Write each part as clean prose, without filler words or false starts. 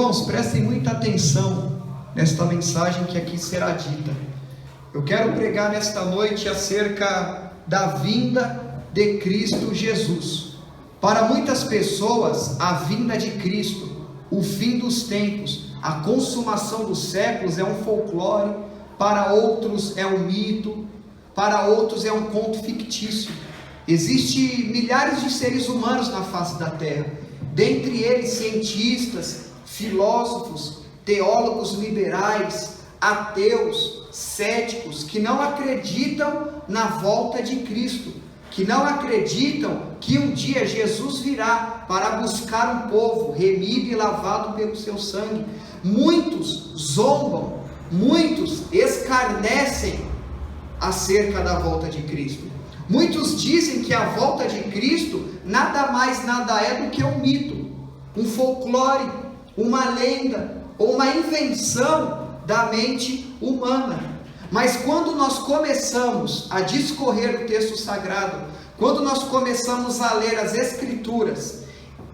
irmãos, prestem muita atenção nesta mensagem que aqui será dita. Eu quero pregar nesta noite acerca da vinda de Cristo Jesus. Para muitas pessoas, a vinda de Cristo, o fim dos tempos, a consumação dos séculos é um folclore, para outros é um mito, para outros é um conto fictício. Existem milhares de seres humanos na face da terra, dentre eles cientistas, filósofos, teólogos liberais, ateus, céticos, que não acreditam na volta de Cristo, que não acreditam que um dia Jesus virá para buscar um povo remido e lavado pelo seu sangue. Muitos zombam, muitos escarnecem acerca da volta de Cristo. Muitos dizem que a volta de Cristo nada mais nada é do que um mito, um folclore, uma lenda ou uma invenção da mente humana. Mas quando nós começamos a discorrer o texto sagrado, quando nós começamos a ler as Escrituras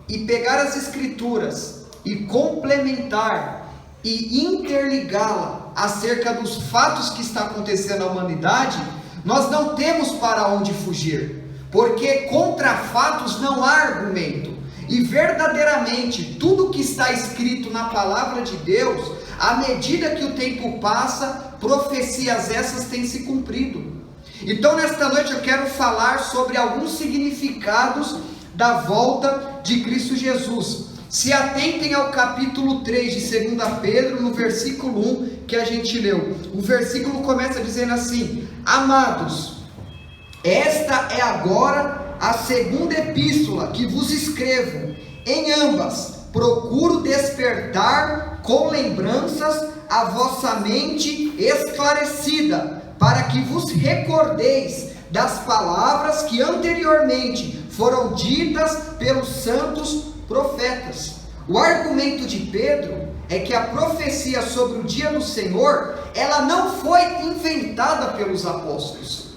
e pegar as Escrituras e complementar e interligá-la acerca dos fatos que está acontecendo na humanidade, nós não temos para onde fugir, porque contra fatos não há argumento. E verdadeiramente tudo que está escrito na palavra de Deus, à medida que o tempo passa, profecias essas têm se cumprido. Então nesta noite eu quero falar sobre alguns significados da volta de Cristo Jesus. Se atentem ao capítulo 3 de 2 Pedro, no versículo 1 que a gente leu. O versículo começa dizendo assim: Amados, esta é agora a segunda epístola que vos escrevo. Em ambas procuro despertar com lembranças a vossa mente esclarecida, para que vos recordeis das palavras que anteriormente foram ditas pelos santos profetas. O argumento de Pedro é que a profecia sobre o dia do Senhor, ela não foi inventada pelos apóstolos.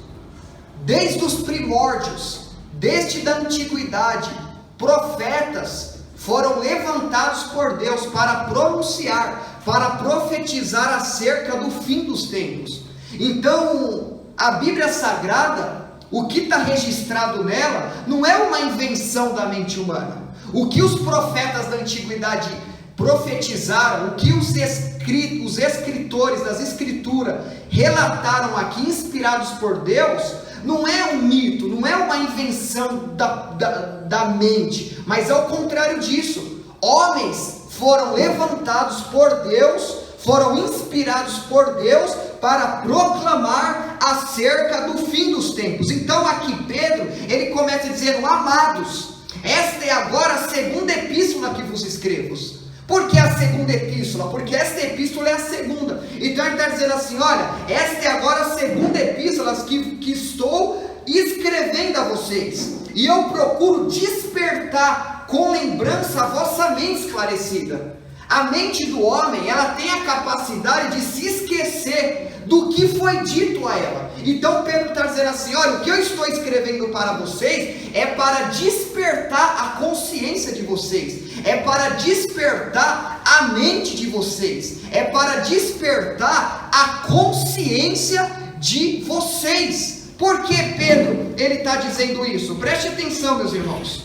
Desde os primórdios, desde da antiguidade, profetas foram levantados por Deus para pronunciar, para profetizar acerca do fim dos tempos. Então, a Bíblia Sagrada, o que está registrado nela, não é uma invenção da mente humana. O que os profetas da antiguidade profetizaram, o que os escritores das Escrituras relataram aqui, inspirados por Deus, não é um mito, não é uma invenção da mente, mas ao contrário disso, homens foram levantados por Deus, foram inspirados por Deus para proclamar acerca do fim dos tempos. Então aqui Pedro, ele começa dizendo: Amados, esta é agora a segunda epístola que vos escrevo. Por que a segunda epístola? Porque esta epístola é a segunda. Então ele está dizendo assim: olha, esta é agora a segunda epístola que estou escrevendo a vocês. E eu procuro despertar com lembrança a vossa mente esclarecida. A mente do homem, ela tem a capacidade de se esquecer do que foi dito a ela. Então Pedro está dizendo assim: olha, o que eu estou escrevendo para vocês é para despertar a consciência de vocês, é para despertar a mente de vocês, é para despertar a consciência de vocês. Por que Pedro, ele está dizendo isso? Preste atenção, meus irmãos.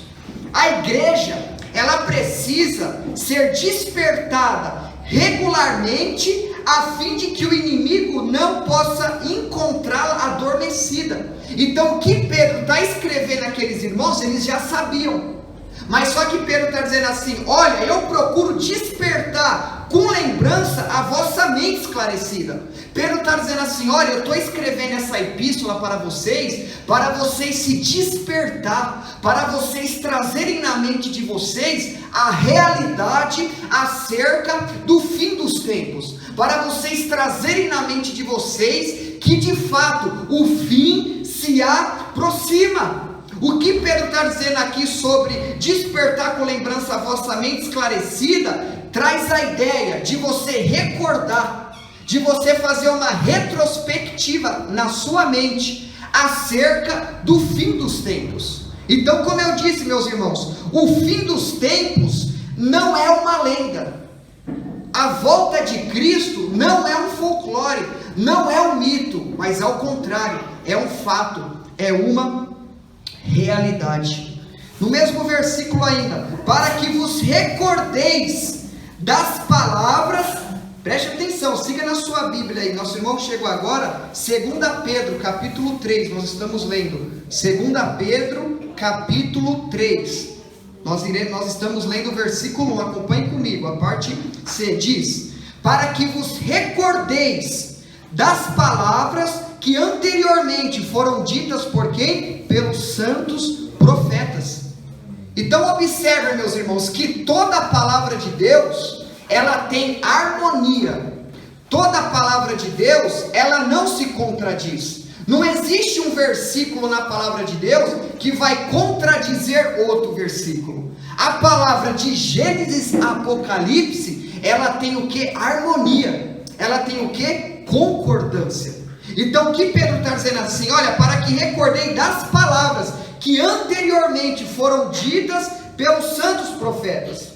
A igreja, ela precisa ser despertada regularmente, a fim de que o inimigo não possa encontrá-la adormecida. Então o que Pedro está escrevendo àqueles irmãos, eles já sabiam, mas só que Pedro está dizendo assim: olha, eu procuro despertar com lembrança a vossa mente esclarecida. Pedro está dizendo assim: olha, eu estou escrevendo essa epístola para vocês se despertar, para vocês trazerem na mente de vocês a realidade acerca do fim dos tempos, para vocês trazerem na mente de vocês que de fato o fim se aproxima. O que Pedro está dizendo aqui sobre despertar com lembrança a vossa mente esclarecida, traz a ideia de você recordar, de você fazer uma retrospectiva na sua mente acerca do fim dos tempos. Então, como eu disse, meus irmãos, o fim dos tempos não é uma lenda, a volta de Cristo não é um folclore, não é um mito, mas ao contrário, é um fato, é uma realidade. No mesmo versículo ainda, para que vos recordeis das palavras, preste atenção, siga na sua Bíblia aí, nosso irmão chegou agora, 2 Pedro, capítulo 3, nós estamos lendo, 2 Pedro, capítulo 3, nós estamos lendo o versículo 1, acompanhe comigo, a parte C, diz, para que vos recordeis das palavras que anteriormente foram ditas por quem? Pelos santos profetas. Então observe, meus irmãos, que toda a palavra de Deus, ela tem harmonia. Toda a palavra de Deus, ela não se contradiz. Não existe um versículo na palavra de Deus que vai contradizer outro versículo. A palavra de Gênesis a Apocalipse, ela tem o que? Harmonia. Ela tem o que? Concordância. Então o que Pedro está dizendo assim? Olha, para que recordei das palavras que anteriormente foram ditas pelos santos profetas.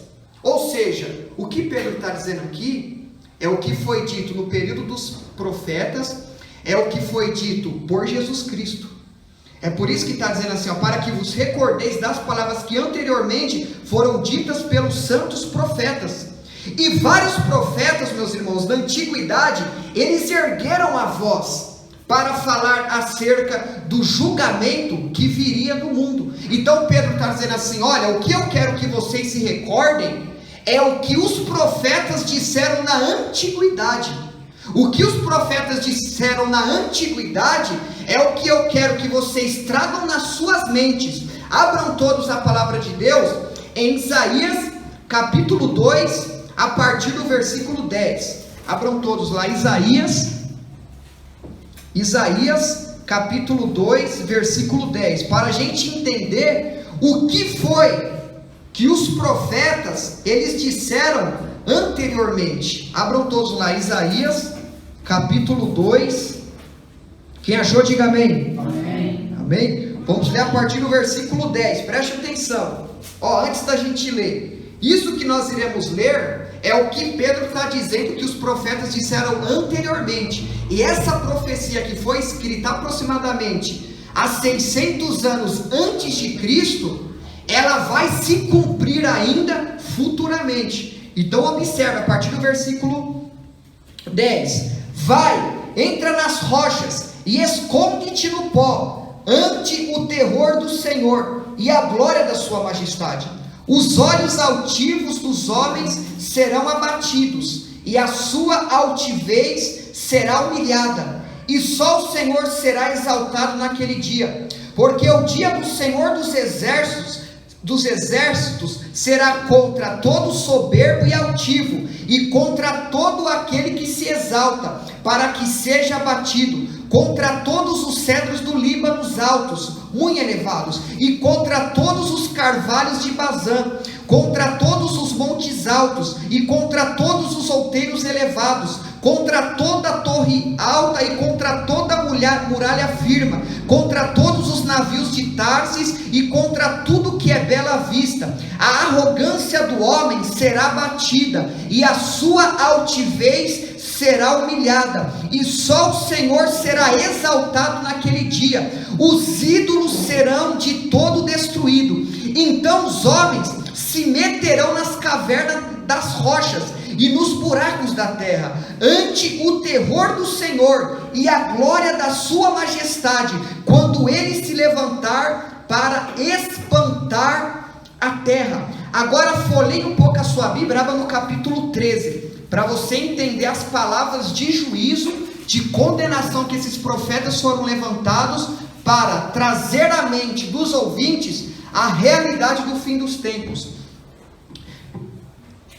Ou seja, o que Pedro está dizendo aqui é o que foi dito no período dos profetas, é o que foi dito por Jesus Cristo. É por isso que está dizendo assim, ó, para que vos recordeis das palavras que anteriormente foram ditas pelos santos profetas. E vários profetas, meus irmãos, da antiguidade, eles ergueram a voz para falar acerca do julgamento que viria do mundo. Então Pedro está dizendo assim, olha, o que eu quero que vocês se recordem é o que os profetas disseram na antiguidade. O que os profetas disseram na antiguidade é o que eu quero que vocês tragam nas suas mentes. Abram todos a palavra de Deus em Isaías capítulo 2, a partir do versículo 10. Abram todos lá, Isaías capítulo 2, versículo 10, para a gente entender o que foi que os profetas, eles disseram anteriormente. Abram todos lá, Isaías capítulo 2, quem achou diga amém. Amém. Amém? Vamos ler a partir do versículo 10, preste atenção. Ó, antes da gente ler, isso que nós iremos ler é o que Pedro está dizendo que os profetas disseram anteriormente. E essa profecia que foi escrita aproximadamente há 600 anos antes de Cristo, ela vai se cumprir ainda futuramente. Então observe a partir do versículo 10. Vai, entra nas rochas e esconde-te no pó, ante o terror do Senhor e a glória da sua majestade. Os olhos altivos dos homens serão abatidos, e a sua altivez será humilhada, e só o Senhor será exaltado naquele dia, porque o dia do Senhor dos exércitos será contra todo soberbo e altivo, e contra todo aquele que se exalta, para que seja abatido, contra todos os cedros do Líbano altos, muito elevados, e contra todos os carvalhos de Bazã, contra todos os montes altos, e contra todos os outeiros elevados, contra toda a torre alta e contra toda a muralha firme, contra todos os navios de Tarsis e contra tudo que é bela vista. A arrogância do homem será abatida e a sua altivez será humilhada, e só o Senhor será exaltado naquele dia. Os ídolos serão de todo destruídos. Então os homens se meterão nas cavernas das rochas e nos buracos da terra, ante o terror do Senhor e a glória da sua majestade, quando ele se levantar para espantar a terra. Agora folheie um pouco a sua Bíblia, abra no capítulo 13, para você entender as palavras de juízo, de condenação que esses profetas foram levantados para trazer à mente dos ouvintes a realidade do fim dos tempos.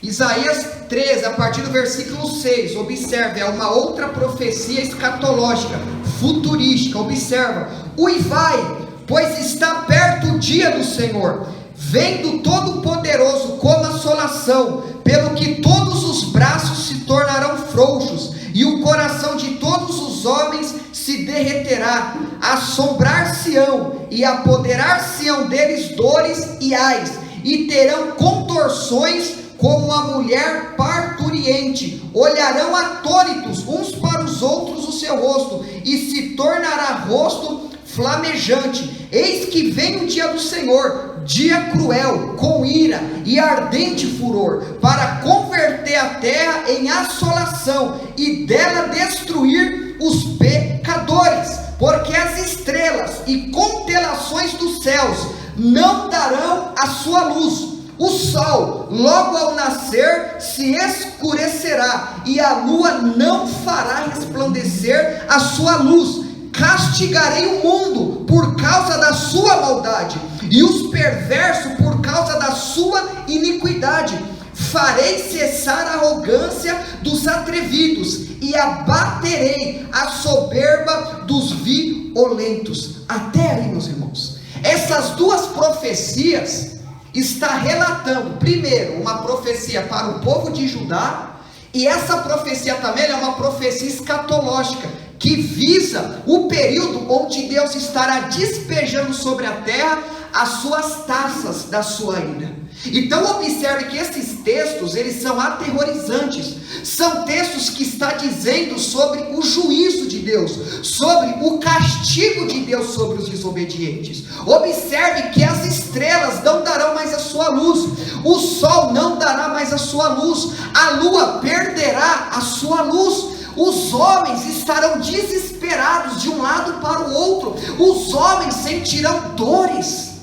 Isaías 13, a partir do versículo 6, observe, é uma outra profecia escatológica, futurística. Observa: uivai, pois está perto o dia do Senhor, vem do Todo-Poderoso como assolação, pelo que todos os braços se tornarão frouxos, e o coração de todos os homens se derreterá. Assombrar-se-ão e apoderar-se-ão deles dores e ais, e terão contorções como a mulher parturienta. Oriente olharão atônitos uns para os outros o seu rosto, e se tornará rosto flamejante. Eis que vem o dia do Senhor, dia cruel, com ira e ardente furor, para converter a terra em assolação e dela destruir os pecadores, porque as estrelas e constelações dos céus não darão a sua luz. O sol, logo ao nascer, se escurecerá, e a lua não fará resplandecer a sua luz. Castigarei o mundo por causa da sua maldade, e os perversos por causa da sua iniquidade. Farei cessar a arrogância dos atrevidos, e abaterei a soberba dos violentos. Até aí, meus irmãos, essas duas profecias está relatando, primeiro, uma profecia para o povo de Judá, e essa profecia também é uma profecia escatológica, que visa o período onde Deus estará despejando sobre a terra as suas taças da sua ira. Então observe que esses textos, eles são aterrorizantes, são textos que está dizendo sobre o juízo de Deus, sobre o castigo de Deus sobre os desobedientes. Observe que as estrelas não darão mais a sua luz, o sol não dará mais a sua luz, a lua perderá a sua luz. Os homens estarão desesperados de um lado para o outro, os homens sentirão dores.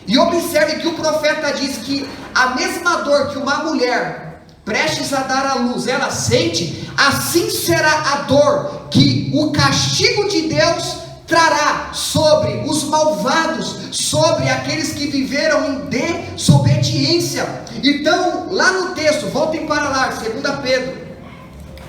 E observe que o profeta diz que a mesma dor que uma mulher prestes a dar à luz, ela sente, assim será a dor que o castigo de Deus trará sobre os malvados, sobre aqueles que viveram em desobediência. Então, lá no texto, voltem para lá, 2 Pedro,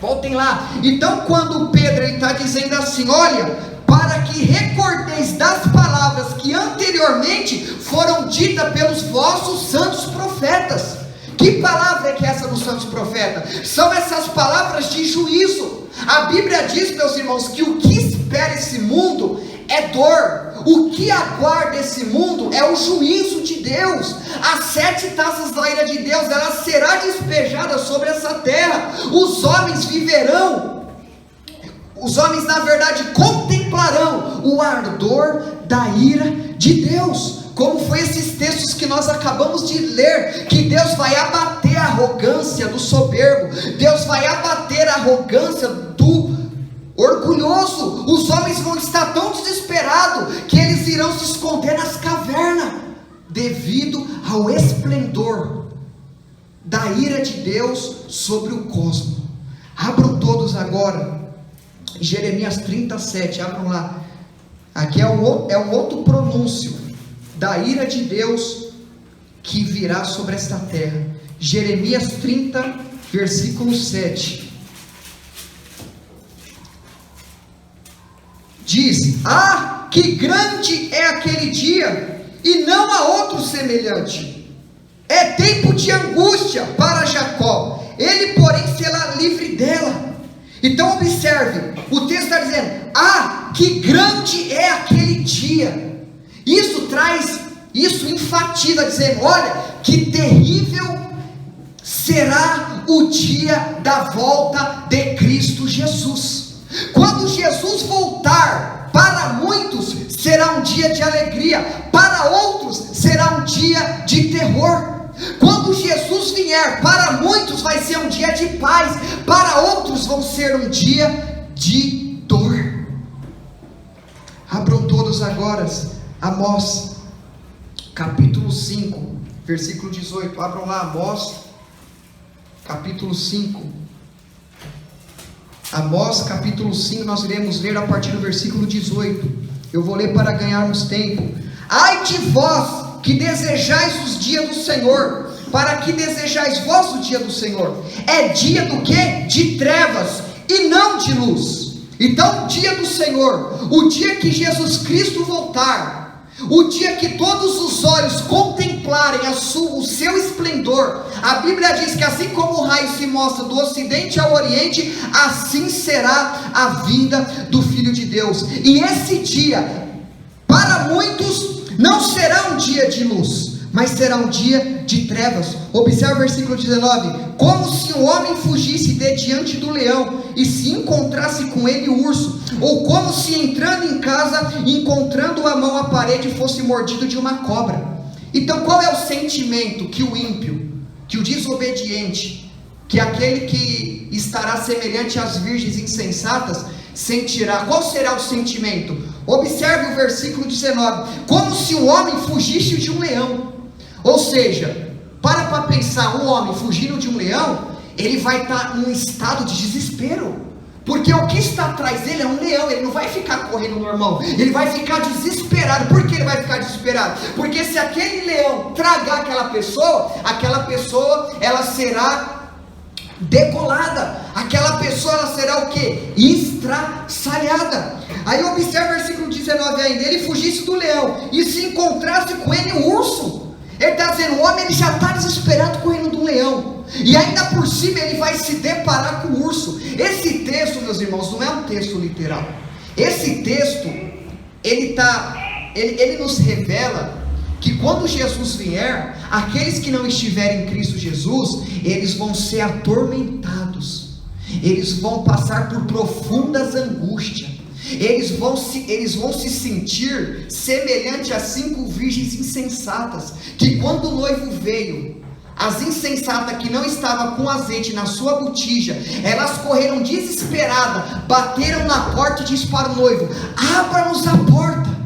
voltem lá. Então, quando Pedro está dizendo assim, olha, para que recordeis das palavras que anteriormente foram ditas pelos vossos santos profetas. Que palavra é que é essa dos santos profetas? São essas palavras de juízo. A Bíblia diz, meus irmãos, que o que espera esse mundo é dor. O que aguarda esse mundo é o juízo de Deus. As 7 taças da ira de Deus, ela será despejada sobre essa terra. Os homens viverão, os homens na verdade contemplarão o ardor da ira de Deus. Como foi esses textos que nós acabamos de ler, que Deus vai abater a arrogância do soberbo, Deus vai abater a arrogância do orgulhoso. Os homens vão estar tão desesperados que eles irão se esconder nas cavernas, devido ao esplendor da ira de Deus sobre o cosmos. Abram todos agora Jeremias 37, abram lá. Aqui é um outro pronúncio da ira de Deus que virá sobre esta terra. Jeremias 30, versículo 7. Diz: ah, que grande é aquele dia, e não há outro semelhante. É tempo de angústia para Jacó, ele porém será livre dela. Então observe, o texto está dizendo: ah, que grande é aquele dia. Isso enfatiza, dizendo: olha, que terrível será o dia da volta de Cristo Jesus. Quando Jesus voltar, para muitos será um dia de alegria, para outros será um dia de terror. Quando Jesus vier, para muitos vai ser um dia de paz, para outros vão ser um dia de dor. Abram todos agora Amós, capítulo 5, versículo 18. Abram lá Amós, capítulo 5. Amós, capítulo 5, nós iremos ler a partir do versículo 18. Eu vou ler para ganharmos tempo. Ai de vós que desejais os dias do Senhor. Para que desejais vós o dia do Senhor? É dia do quê? De trevas e não de luz. Então o dia do Senhor, o dia que Jesus Cristo voltar, o dia que todos os olhos contemplarem o seu esplendor, a Bíblia diz que assim como o raio se mostra do ocidente ao oriente, assim será a vinda do Filho de Deus. E esse dia, para muitos, não será um dia de luz, mas será um dia de trevas. Observe o versículo 19: como se um homem fugisse de diante do leão e se encontrasse com ele o urso, ou como se entrando em casa, encontrando a mão à parede, fosse mordido de uma cobra. Então qual é o sentimento que o ímpio, que o desobediente, que aquele que estará semelhante às virgens insensatas sentirá? Qual será o sentimento? Observe o versículo 19: como se um homem fugisse de um leão. Ou seja, para pensar, um homem fugindo de um leão, ele vai estar num estado de desespero, porque o que está atrás dele é um leão. Ele não vai ficar correndo normal, ele vai ficar desesperado. Por que ele vai ficar desesperado? Porque se aquele leão tragar aquela pessoa ela será degolada, aquela pessoa ela será o que? Estraçalhada. Aí observa o versículo 19 ainda: ele fugisse do leão e se encontrasse com ele o urso. Ele está dizendo, o homem ele já está desesperado correndo do leão, e ainda por cima ele vai se deparar com o urso. Esse texto, meus irmãos, não é um texto literal. Esse texto, ele nos revela que quando Jesus vier, aqueles que não estiverem em Cristo Jesus, eles vão ser atormentados, eles vão passar por profundas angústias, eles vão se sentir semelhante a 5 virgens insensatas, que quando o noivo veio, as insensatas que não estavam com azeite na sua botija, elas correram desesperadas, bateram na porta e disse para o noivo: abra-nos a porta.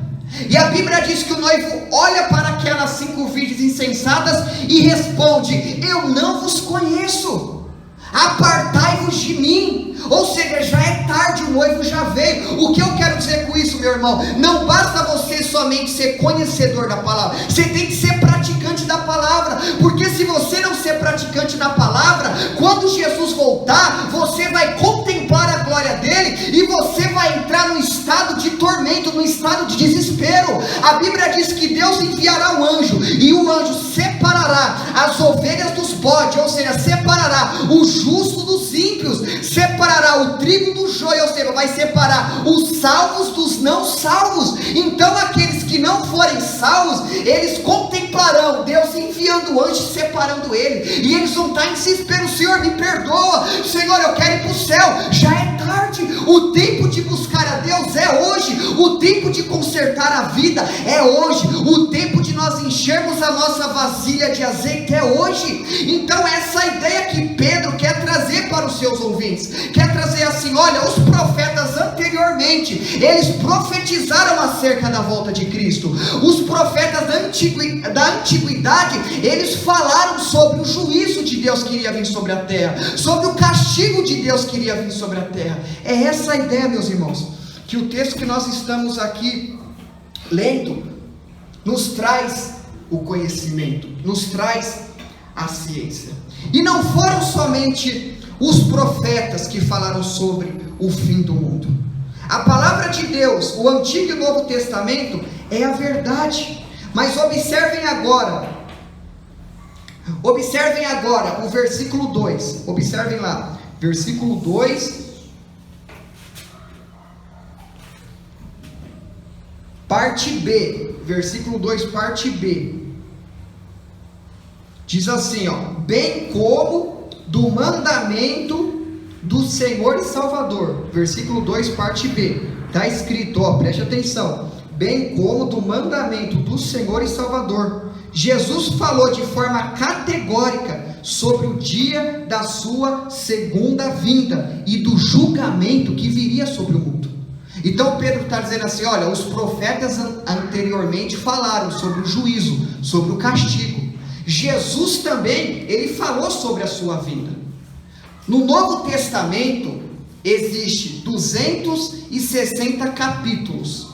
E a Bíblia diz que o noivo olha para aquelas 5 virgens insensatas e responde: eu não vos conheço, apartai-vos de mim. Ou seja, já é tarde, o noivo já veio. O que eu quero dizer com isso, meu irmão? Não basta você somente ser conhecedor da palavra, você tem que ser praticante da palavra, porque se você não ser praticante da palavra, quando Jesus voltar, você vai contemplar a glória dele, e você vai entrar num estado de tormento, num estado de desespero. A Bíblia diz que Deus enviará um anjo, e o anjo separará as ovelhas dos bodes, ou seja, separará o justo dos ímpios, separará o trigo do joio, ou seja, vai separar os salvos dos não salvos. Então aqueles que não forem salvos, eles contemplarão Deus enviando o anjo, separando ele, e eles vão estar em desespero: Senhor, me perdoa, Senhor, eu quero ir para o céu. Já é tarde, o tempo de buscar a Deus é hoje, o tempo de consertar a vida é hoje, o tempo de nós enchermos a nossa vasilha de azeite é hoje. Então essa ideia que Pedro quer trazer para os seus ouvintes, quer trazer assim: olha, os profetas anteriormente, eles profetizaram acerca da volta de Cristo. Os profetas da antiguidade, eles falaram sobre o juízo de Deus que iria vir sobre a terra, sobre o castigo de Deus que iria vir sobre a terra. É essa a ideia, meus irmãos, que o texto que nós estamos aqui lendo nos traz o conhecimento, nos traz a ciência. E não foram somente os profetas que falaram sobre o fim do mundo. A palavra de Deus, o Antigo e o Novo Testamento, é a verdade. Mas observem agora o versículo 2, observem lá, versículo 2, parte B, versículo 2, parte B, diz assim, bem como do mandamento do Senhor e Salvador, versículo 2, parte B, está escrito, preste atenção, bem como do mandamento do Senhor e Salvador. Jesus falou de forma categórica sobre o dia da sua segunda vinda e do julgamento que viria sobre o mundo. Então Pedro está dizendo assim, olha, os profetas anteriormente falaram sobre o juízo, sobre o castigo. Jesus também, ele falou sobre a sua vinda. No Novo Testamento existe 260 capítulos,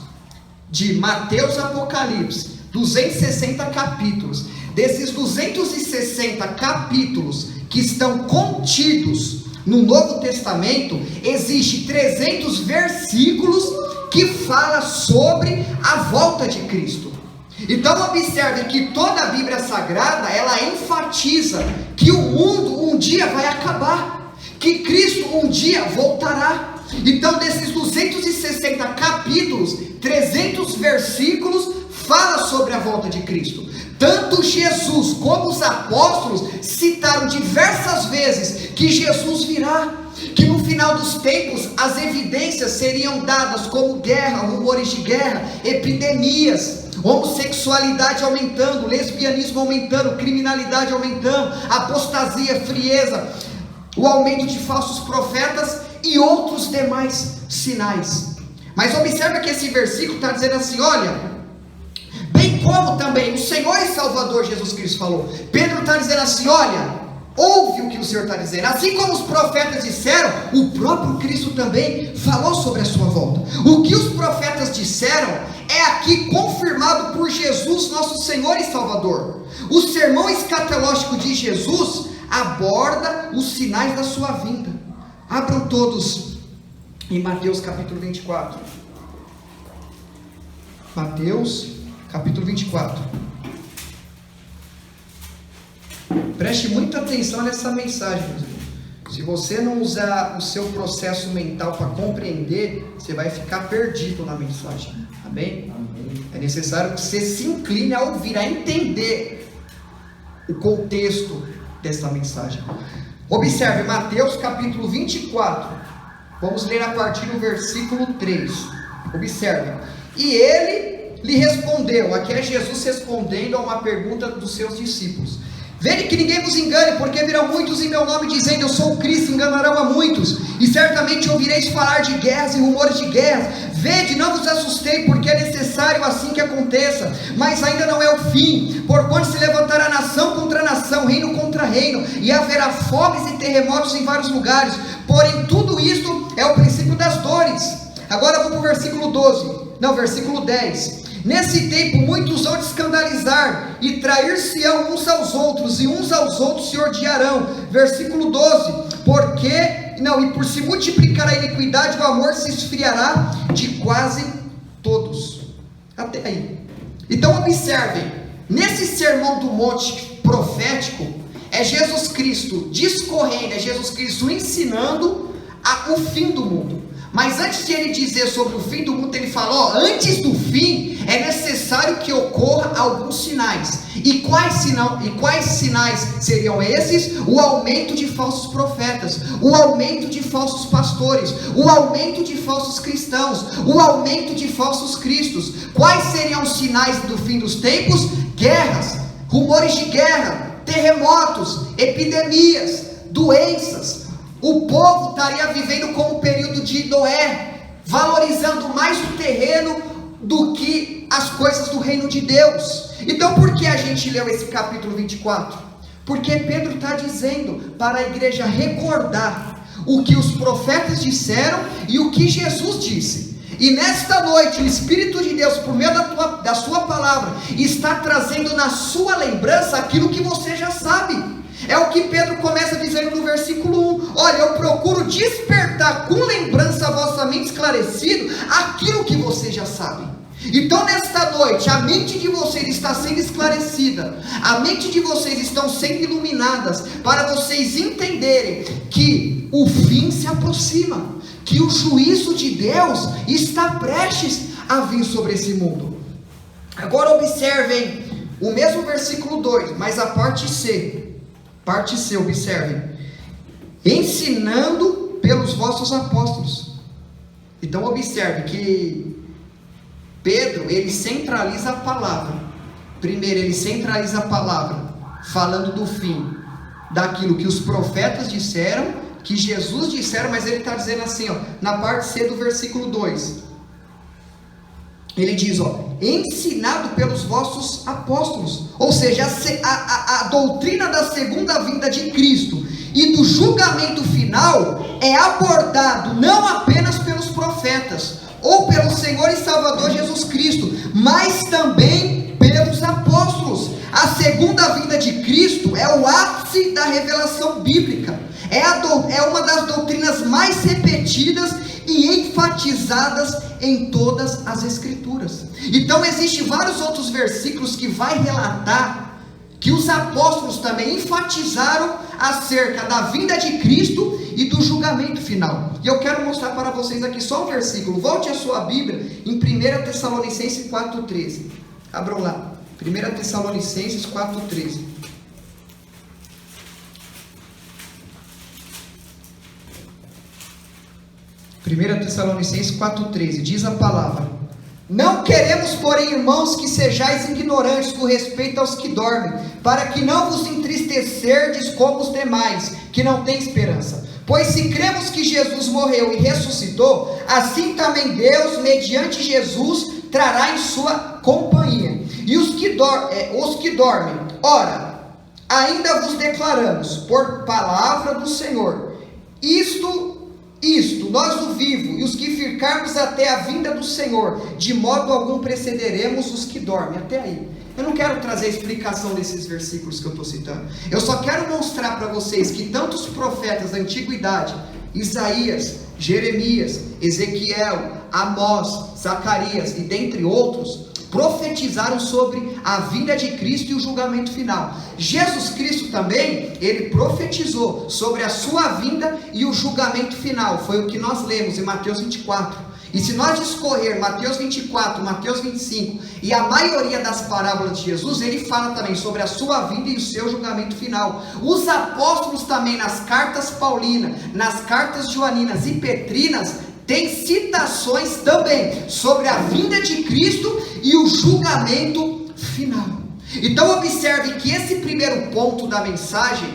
de Mateus a Apocalipse, 260 capítulos. Desses 260 capítulos que estão contidos no Novo Testamento, existe 300 versículos que fala sobre a volta de Cristo. Então observe que toda a Bíblia Sagrada, ela enfatiza que o mundo um dia vai acabar, que Cristo um dia voltará. Então desses 260 capítulos, 300 versículos fala sobre a volta de Cristo. Tanto Jesus como os apóstolos citaram diversas vezes que Jesus virá, que no final dos tempos as evidências seriam dadas como guerra, rumores de guerra, epidemias, homossexualidade aumentando, lesbianismo aumentando, criminalidade aumentando, apostasia, frieza, o aumento de falsos profetas e outros demais sinais. Mas observa que esse versículo está dizendo assim, olha, bem como também o Senhor e Salvador Jesus Cristo falou. Pedro está dizendo assim, olha, ouve o que o Senhor está dizendo. Assim como os profetas disseram, o próprio Cristo também falou sobre a sua volta. O que os profetas disseram é aqui confirmado por Jesus, nosso Senhor e Salvador. O sermão escatológico de Jesus aborda os sinais da sua vinda. Abram todos em Mateus capítulo 24. Mateus capítulo 24. Preste muita atenção nessa mensagem, meus irmãos. Se você não usar o seu processo mental para compreender, você vai ficar perdido na mensagem. Amém? Amém? É necessário que você se incline a ouvir, a entender o contexto dessa mensagem. Observe Mateus capítulo 24. Vamos ler a partir do versículo 3. Observe. E ele lhe respondeu. Aqui é Jesus respondendo a uma pergunta dos seus discípulos. Vede que ninguém vos engane, porque virão muitos em meu nome dizendo, eu sou o Cristo, enganarão a muitos, e certamente ouvireis falar de guerras e rumores de guerras. Vede, não vos assustei, porque é necessário assim que aconteça, mas ainda não é o fim, porquanto se levantará nação contra nação, reino contra reino, e haverá fomes e terremotos em vários lugares, porém tudo isto é o princípio das dores. Agora vou para o versículo 10. Nesse tempo muitos vão te escandalizar e trair-se-ão uns aos outros, e uns aos outros se odiarão. Versículo 12. E por se multiplicar a iniquidade, o amor se esfriará de quase todos. Até aí. Então observem, nesse sermão do monte profético, é Jesus Cristo discorrendo, é Jesus Cristo ensinando o fim do mundo. Mas antes de ele dizer sobre o fim do mundo, ele falou, antes do fim, é necessário que ocorra alguns sinais. E quais sinais seriam esses? O aumento de falsos profetas, o aumento de falsos pastores, o aumento de falsos cristãos, o aumento de falsos cristos. Quais seriam os sinais do fim dos tempos? Guerras, rumores de guerra, terremotos, epidemias, doenças. O povo estaria vivendo como o período de Noé, valorizando mais o terreno do que as coisas do reino de Deus. Então por que a gente leu esse capítulo 24? Porque Pedro está dizendo para a igreja recordar o que os profetas disseram e o que Jesus disse. E nesta noite o Espírito de Deus, por meio da sua palavra, está trazendo na sua lembrança aquilo que você já sabe. É o que Pedro começa dizendo no versículo 1. Olha, eu procuro despertar com lembrança a vossa mente esclarecido aquilo que você já sabe. Então nesta noite a mente de vocês está sendo esclarecida, a mente de vocês estão sendo iluminadas, para vocês entenderem que o fim se aproxima, que o juízo de Deus está prestes a vir sobre esse mundo. Agora observem o mesmo versículo 2, mas a parte C, observem, ensinando pelos vossos apóstolos. Então observe que Pedro, ele centraliza a palavra. Primeiro ele centraliza a palavra, falando do fim, daquilo que os profetas disseram, que Jesus disseram, mas ele está dizendo assim, na parte C do versículo 2, ele diz, ensinado pelos vossos apóstolos, ou seja, a doutrina da segunda vinda de Cristo e do julgamento final é abordado não apenas pelos profetas, ou pelo Senhor e Salvador Jesus Cristo, mas também pelos apóstolos. A segunda vinda de Cristo é o ápice da revelação bíblica, é uma das doutrinas mais repetidas e enfatizadas em todas as escrituras. Então existem vários outros versículos que vai relatar que os apóstolos também enfatizaram acerca da vinda de Cristo e do julgamento final. E eu quero mostrar para vocês aqui só um versículo. Volte a sua Bíblia em 1 Tessalonicenses 4,13. Abram lá. 1 Tessalonicenses 4,13. 1 Tessalonicenses 4,13, diz a palavra: não queremos, porém, irmãos, que sejais ignorantes com respeito aos que dormem, para que não vos entristecerdes como os demais, que não têm esperança. Pois se cremos que Jesus morreu e ressuscitou, assim também Deus, mediante Jesus, trará em sua companhia. E os que dormem, ora, ainda vos declaramos, por palavra do Senhor, isto nós o vivo, e os que ficarmos até a vinda do Senhor, de modo algum precederemos os que dormem. Até aí. Eu não quero trazer a explicação desses versículos que eu estou citando. Eu só quero mostrar para vocês que tantos profetas da antiguidade, Isaías, Jeremias, Ezequiel, Amós, Zacarias e dentre outros, profetizaram sobre a vinda de Cristo e o julgamento final. Jesus Cristo também, ele profetizou sobre a sua vinda e o julgamento final. Foi o que nós lemos em Mateus 24. E se nós discorrer Mateus 24, Mateus 25 e a maioria das parábolas de Jesus, ele fala também sobre a sua vinda e o seu julgamento final. Os apóstolos também, nas cartas paulinas, nas cartas joaninas e petrinas, tem citações também sobre a vinda de Cristo e o julgamento final. Então observe que esse primeiro ponto da mensagem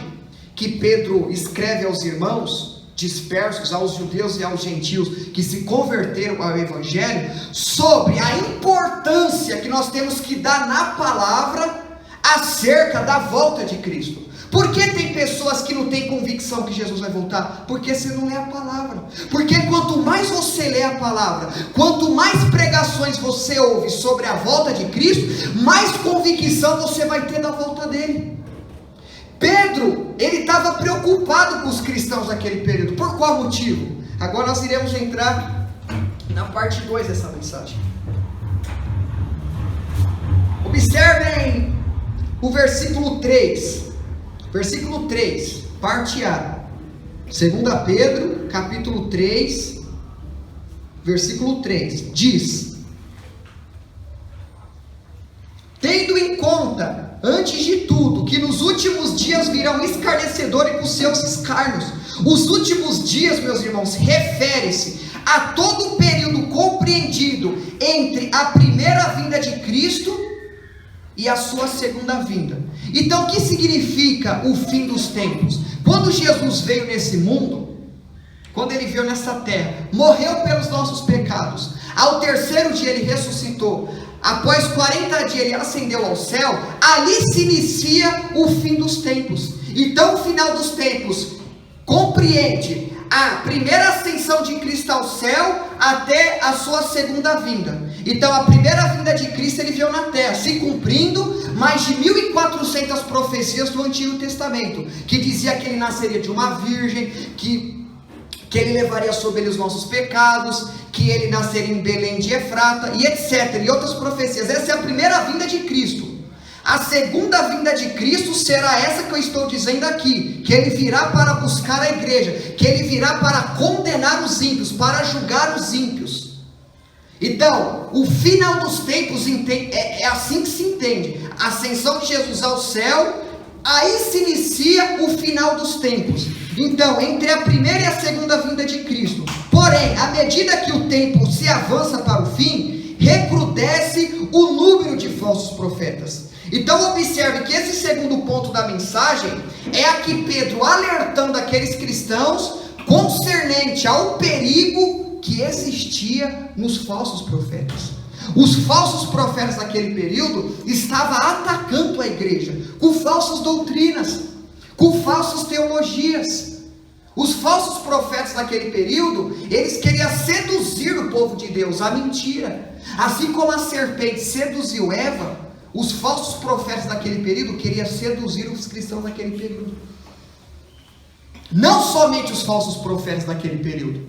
que Pedro escreve aos irmãos dispersos, aos judeus e aos gentios que se converteram ao Evangelho, sobre a importância que nós temos que dar na palavra acerca da volta de Cristo. Por que tem pessoas que não têm convicção que Jesus vai voltar? Porque você não lê a palavra. Porque quanto mais você lê a palavra, quanto mais pregações você ouve sobre a volta de Cristo, mais convicção você vai ter da volta dele. Pedro, ele estava preocupado com os cristãos naquele período. Por qual motivo? Agora nós iremos entrar na parte 2 dessa mensagem. Observem o versículo 3. Versículo 3, parte A. 2 Pedro, capítulo 3, versículo 3. Diz: tendo em conta, antes de tudo, que nos últimos dias virão escarnecedores com seus escárnios. Os últimos dias, meus irmãos, refere-se a todo o período compreendido entre a primeira vinda de Cristo e a sua segunda vinda. Então o que significa o fim dos tempos? Quando Jesus veio nesse mundo, quando ele veio nessa terra, morreu pelos nossos pecados, ao terceiro dia ele ressuscitou, após 40 dias ele ascendeu ao céu, ali se inicia o fim dos tempos. Então o final dos tempos compreende a primeira ascensão de Cristo ao céu até a sua segunda vinda. Então a primeira vinda de Cristo ele veio na terra, se cumprindo mais de 1400 profecias do Antigo Testamento, que dizia que ele nasceria de uma virgem, que ele levaria sobre ele os nossos pecados, que ele nasceria em Belém de Efrata, e etc, e outras profecias. Essa é a primeira vinda de Cristo. A segunda vinda de Cristo será essa que eu estou dizendo aqui, que ele virá para buscar a igreja, que ele virá para condenar os ímpios, para julgar os ímpios. Então, o final dos tempos é assim que se entende. A ascensão de Jesus ao céu, aí se inicia o final dos tempos. Então, entre a primeira e a segunda vinda de Cristo. Porém, à medida que o tempo se avança para o fim, recrudesce o número de falsos profetas. Então observe que esse segundo ponto da mensagem é aqui Pedro alertando aqueles cristãos concernente ao perigo que existia nos falsos profetas. Os falsos profetas daquele período estavam atacando a igreja com falsas doutrinas, com falsas teologias. Os falsos profetas daquele período, eles queriam seduzir o povo de Deus à mentira. Assim como a serpente seduziu Eva, os falsos profetas daquele período queriam seduzir os cristãos daquele período. Não somente os falsos profetas daquele período,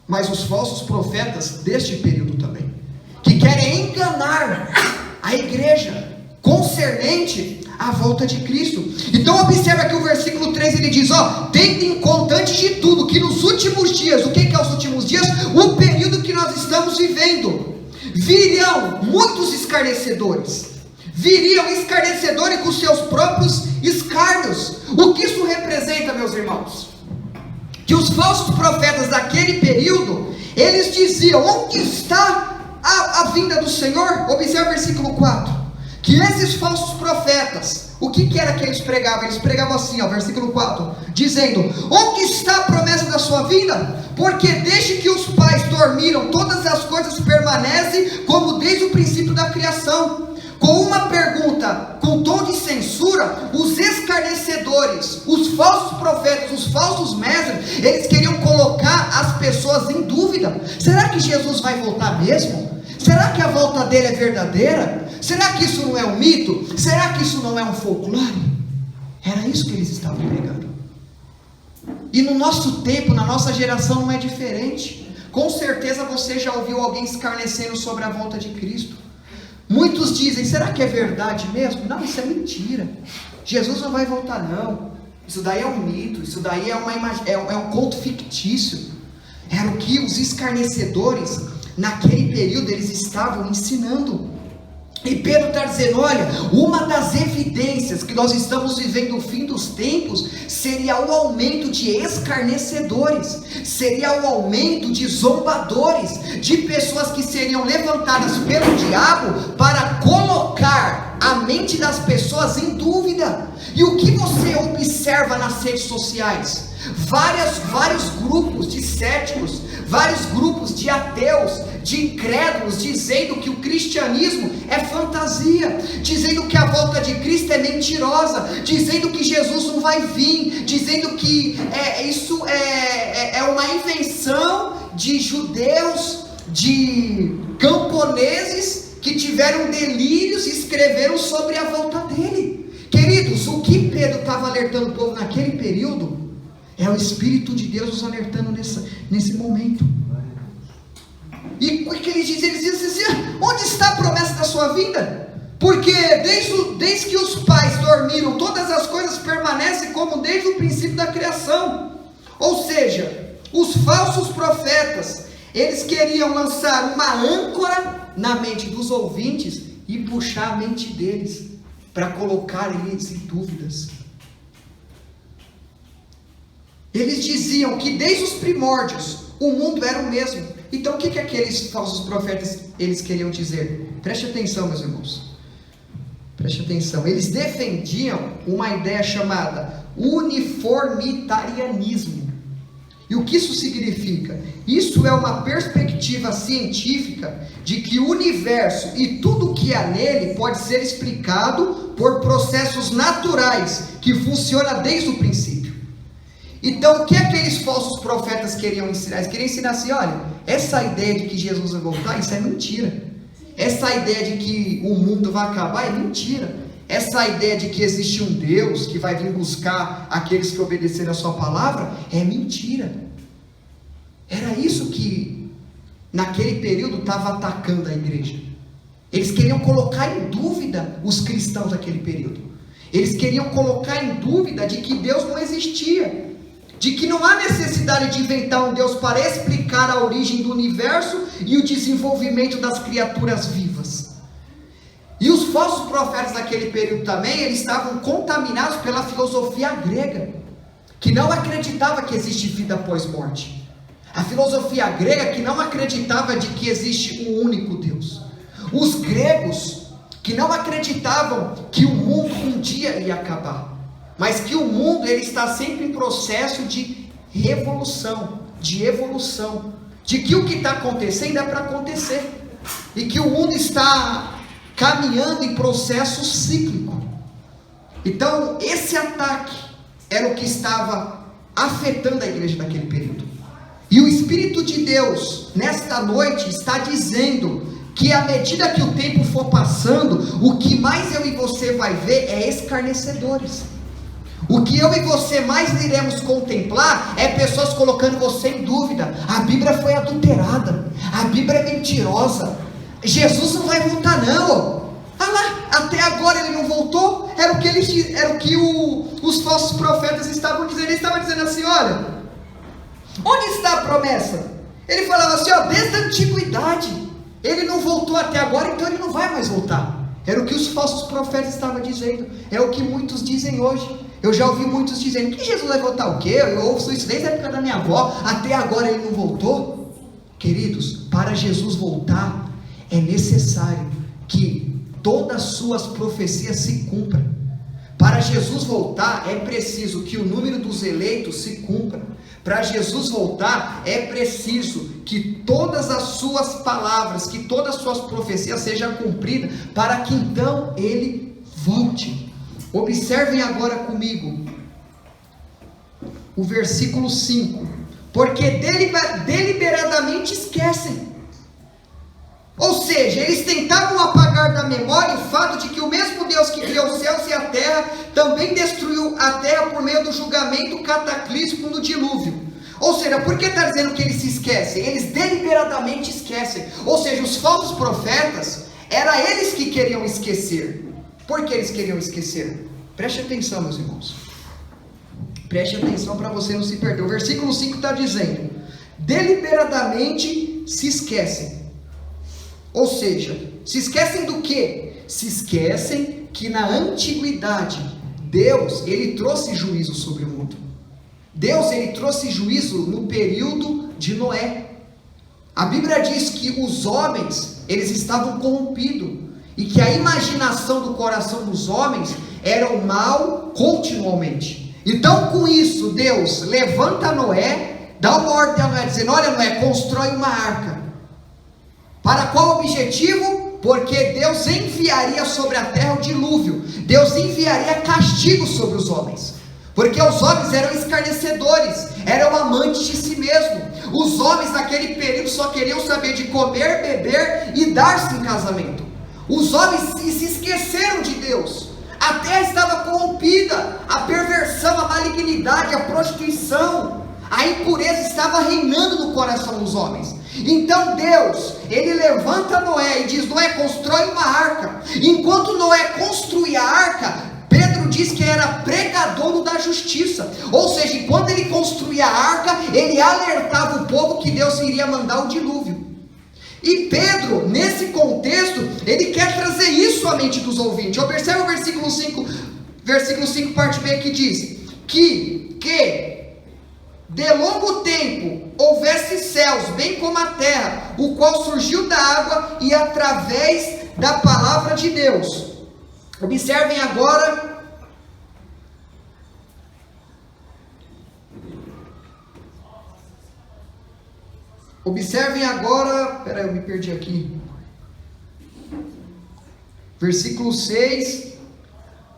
mas os falsos profetas deste período também, que querem enganar a igreja concernente à volta de Cristo. Então observa que o versículo 3 ele diz, tendo em conta antes de tudo, que nos últimos dias, o que é os últimos dias? O período que nós estamos vivendo, virão muitos escarnecedores, Viriam escarnecedores com seus próprios escárnios. O que isso representa, meus irmãos? Que os falsos profetas daquele período, eles diziam: onde está a vinda do Senhor? Observe o versículo 4, que esses falsos profetas, o que era que eles pregavam? Eles pregavam assim, versículo 4, dizendo: onde está a promessa da sua vinda? Porque desde que os pais dormiram, todas as coisas permanecem como desde o princípio da criação. Com uma pergunta com tom de censura, os escarnecedores, os falsos profetas, os falsos mestres, eles queriam colocar as pessoas em dúvida. Será que Jesus vai voltar mesmo? Será que a volta dele é verdadeira? Será que isso não é um mito? Será que isso não é um folclore? Era isso que eles estavam pregando. E no nosso tempo, na nossa geração, não é diferente. Com certeza você já ouviu alguém escarnecendo sobre a volta de Cristo. Muitos dizem: será que é verdade mesmo? Não, isso é mentira. Jesus não vai voltar não. Isso daí é um mito, isso daí é um conto fictício. Era o que os escarnecedores naquele período eles estavam ensinando. E Pedro está dizendo: olha, uma das evidências que nós estamos vivendo o fim dos tempos seria o aumento de escarnecedores, seria o aumento de zombadores, de pessoas que seriam levantadas pelo diabo para colocar a mente das pessoas em dúvida. E o que você observa nas redes sociais? Vários grupos de céticos, vários grupos de ateus, de incrédulos, dizendo que o cristianismo é fantasia, dizendo que a volta de Cristo é mentirosa, dizendo que Jesus não vai vir, dizendo que isso é uma invenção de judeus, de camponeses que tiveram delírios e escreveram sobre a volta dele. Queridos, o que Pedro estava alertando o povo naquele período é o Espírito de Deus nos alertando nesse momento. E o que ele diz? Ele diz assim: onde está a promessa da sua vinda? Porque desde que os pais dormiram, todas as coisas permanecem como desde o princípio da criação. Ou seja, os falsos profetas, eles queriam lançar uma âncora na mente dos ouvintes e puxar a mente deles para colocar eles em dúvidas. Eles diziam que desde os primórdios o mundo era o mesmo. Então o que aqueles falsos profetas eles queriam dizer? Preste atenção, meus irmãos. Preste atenção. Eles defendiam uma ideia chamada uniformitarianismo. E o que isso significa? Isso é uma perspectiva científica de que o universo e tudo o que há nele pode ser explicado por processos naturais que funcionam desde o princípio. Então, o que aqueles falsos profetas queriam ensinar? Eles queriam ensinar assim: olha, essa ideia de que Jesus vai voltar, isso é mentira. Essa ideia de que o mundo vai acabar é mentira. Essa ideia de que existe um Deus que vai vir buscar aqueles que obedecerem a sua palavra é mentira. Era isso que naquele período estava atacando a igreja. Eles queriam colocar em dúvida os cristãos daquele período. Eles queriam colocar em dúvida de que Deus não existia, de que não há necessidade de inventar um Deus para explicar a origem do universo e o desenvolvimento das criaturas vivas. E os falsos profetas daquele período também, eles estavam contaminados pela filosofia grega, que não acreditava que existe vida após morte. A filosofia grega que não acreditava de que existe um único Deus. Os gregos que não acreditavam que o mundo um dia ia acabar, mas que o mundo ele está sempre em processo de revolução, de evolução, de que o que está acontecendo é para acontecer, e que o mundo está caminhando em processo cíclico. Então esse ataque era o que estava afetando a igreja naquele período. E o Espírito de Deus nesta noite está dizendo que à medida que o tempo for passando, o que mais eu e você vai ver é escarnecedores. O que eu e você mais iremos contemplar é pessoas colocando você em dúvida. A Bíblia foi adulterada, a Bíblia é mentirosa, Jesus não vai voltar não. Ah lá, até agora ele não voltou. Era o que os falsos profetas estavam dizendo. Eles estavam dizendo assim: olha, onde está a promessa? Ele falava assim: ó, desde a antiguidade ele não voltou até agora, então ele não vai mais voltar. Era o que os falsos profetas estavam dizendo. É o que muitos dizem hoje. Eu já ouvi muitos dizendo que Jesus vai voltar o quê? Eu ouço isso desde a época da minha avó, até agora ele não voltou. Queridos, para Jesus voltar, é necessário que todas as suas profecias se cumpram. Para Jesus voltar, é preciso que o número dos eleitos se cumpra. Para Jesus voltar, é preciso que todas as suas palavras, que todas as suas profecias sejam cumpridas, para que então ele volte. Observem agora comigo o versículo 5: porque deliberadamente esquecem. Ou seja, eles tentavam apagar da memória o fato de que o mesmo Deus que criou os céus e a terra, também destruiu a terra por meio do julgamento cataclísmico no dilúvio. Ou seja, por que está dizendo que eles se esquecem? Eles deliberadamente esquecem. Ou seja, os falsos profetas, era eles que queriam esquecer. Por que eles queriam esquecer? Preste atenção, meus irmãos. Preste atenção para você não se perder. O versículo 5 está dizendo: deliberadamente se esquecem. Ou seja, se esquecem do quê? Se esquecem que na antiguidade, Deus, ele trouxe juízo sobre o mundo. Deus, ele trouxe juízo no período de Noé. A Bíblia diz que os homens, eles estavam corrompidos, e que a imaginação do coração dos homens era o mal continuamente. Então, com isso, Deus levanta Noé, dá uma ordem a Noé, dizendo: olha, Noé, constrói uma arca. Para qual objetivo? Porque Deus enviaria sobre a terra o dilúvio. Deus enviaria castigo sobre os homens. Porque os homens eram escarnecedores, eram amantes de si mesmo. Os homens naquele período só queriam saber de comer, beber e dar-se em casamento. Os homens se esqueceram de Deus. A terra estava corrompida, a perversão, a malignidade, a prostituição, a impureza estava reinando no coração dos homens. Então Deus, ele levanta Noé e diz: Noé, constrói uma arca. Enquanto Noé construía a arca, Pedro diz que era pregador da justiça. Ou seja, quando ele construía a arca, ele alertava o povo que Deus iria mandar o dilúvio. E Pedro, nesse contexto, ele quer trazer isso à mente dos ouvintes. Observe o versículo 5, parte B, que diz que de longo tempo houvesse céus, bem como a terra, o qual surgiu da água e através da palavra de Deus. Observem agora peraí, eu me perdi aqui. Versículo 6,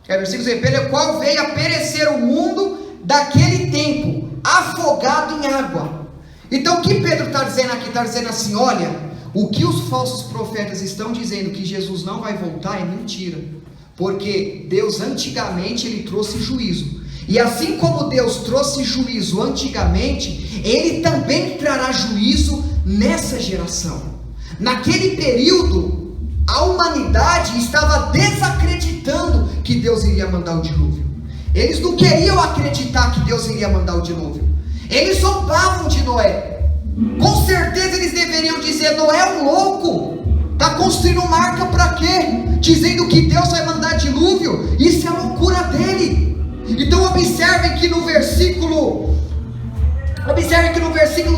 versículo 6, pelo qual veio a perecer o mundo daquele tempo, afogado em água. Então o que Pedro está dizendo aqui? Está dizendo assim: olha, o que os falsos profetas estão dizendo, que Jesus não vai voltar, é mentira. Porque Deus antigamente ele trouxe juízo. E assim como Deus trouxe juízo antigamente, ele também trará juízo nessa geração. Naquele período, a humanidade estava desacreditando que Deus iria mandar o dilúvio. Eles não queriam acreditar que Deus iria mandar o dilúvio. Eles zombavam de Noé. Com certeza eles deveriam dizer: Noé é um louco, está construindo uma arca para quê? Dizendo que Deus vai mandar dilúvio. Isso é a loucura dele. Então observem que no versículo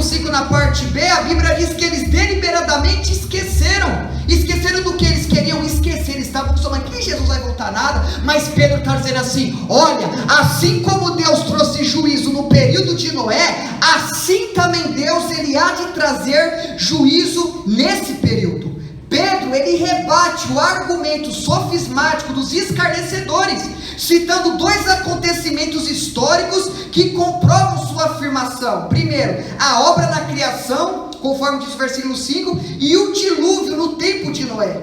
5, na parte B, a Bíblia diz que eles deliberadamente esqueceram. Esqueceram do que eles queriam esquecer. Eles estavam pensando: que Jesus vai voltar nada. Mas Pedro está dizendo assim: olha, assim como Deus trouxe juízo no período de Noé, assim também Deus, ele há de trazer juízo nesse período. Pedro, ele rebate o argumento sofismático dos escarnecedores, citando dois acontecimentos históricos que comprovam sua afirmação. Primeiro, a obra da criação, conforme diz o versículo 5, e o dilúvio no tempo de Noé.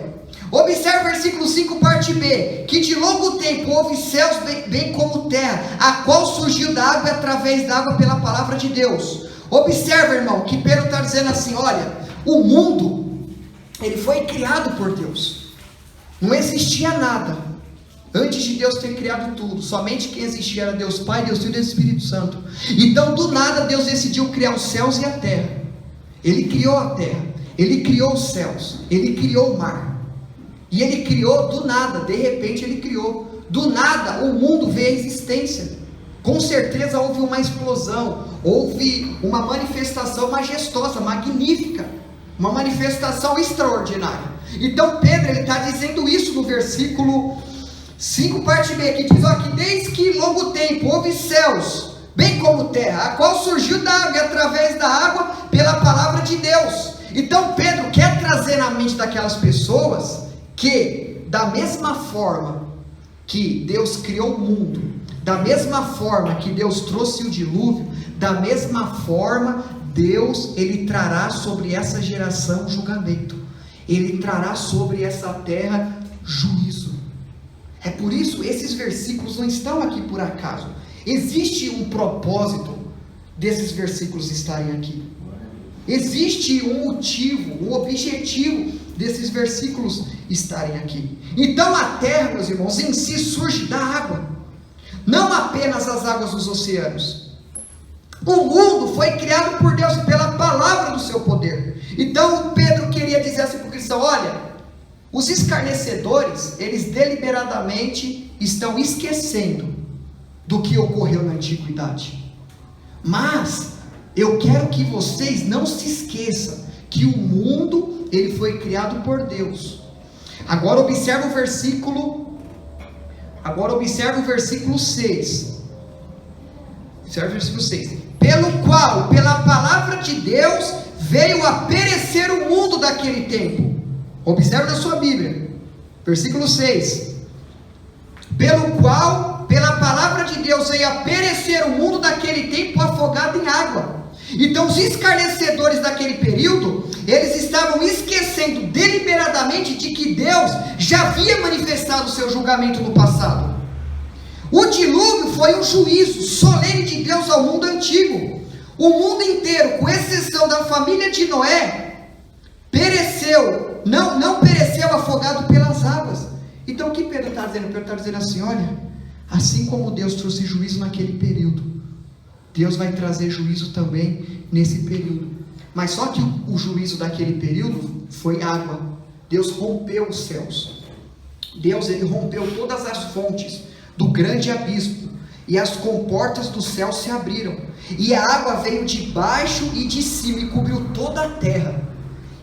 Observe o versículo 5, parte B, que de longo tempo houve céus bem como terra, a qual surgiu da água e através da água pela palavra de Deus. Observe, irmão, que Pedro está dizendo assim: olha, o mundo, ele foi criado por Deus. Não existia nada antes de Deus ter criado tudo. Somente quem existia era Deus Pai, Deus Filho e Deus Espírito Santo. Então do nada Deus decidiu criar os céus e a terra. Ele criou a terra, ele criou os céus, ele criou o mar. E ele criou do nada, de repente ele criou. Do nada o mundo veio à existência. Com certeza houve uma explosão, houve uma manifestação majestosa, magnífica, uma manifestação extraordinária. Então Pedro está dizendo isso no versículo 5, parte B, que diz: ó, que desde que longo tempo houve céus, bem como terra, a qual surgiu da água e através da água pela palavra de Deus. Então Pedro quer trazer na mente daquelas pessoas que, da mesma forma que Deus criou o mundo, da mesma forma que Deus trouxe o dilúvio, da mesma forma Deus, ele trará sobre essa geração julgamento, ele trará sobre essa terra juízo. É por isso, esses versículos não estão aqui por acaso, existe um propósito desses versículos estarem aqui, existe um motivo, um objetivo desses versículos estarem aqui. Então a terra, meus irmãos, em si surge da água, não apenas as águas dos oceanos. O mundo foi criado por Deus pela palavra do seu poder. Então Pedro queria dizer assim para o cristão: olha, os escarnecedores, eles deliberadamente estão esquecendo do que ocorreu na antiguidade, mas eu quero que vocês não se esqueçam que o mundo, ele foi criado por Deus. Agora observa o versículo 6. Observe o versículo 6. Pelo qual, pela palavra de Deus, veio a perecer o mundo daquele tempo. Observe na sua Bíblia, versículo 6. Pelo qual, pela palavra de Deus, veio a perecer o mundo daquele tempo afogado em água. Então os escarnecedores daquele período, eles estavam esquecendo deliberadamente de que Deus já havia manifestado o seu julgamento no passado. O dilúvio foi um juízo solene de Deus ao mundo antigo. O mundo inteiro, com exceção da família de Noé, pereceu, não pereceu afogado pelas águas. Então o que Pedro está dizendo? Pedro está dizendo assim: olha, assim como Deus trouxe juízo naquele período, Deus vai trazer juízo também nesse período. Mas só que o juízo daquele período foi água. Deus rompeu os céus. Deus, ele rompeu todas as fontes do grande abismo, e as comportas do céu se abriram, e a água veio de baixo e de cima e cobriu toda a terra,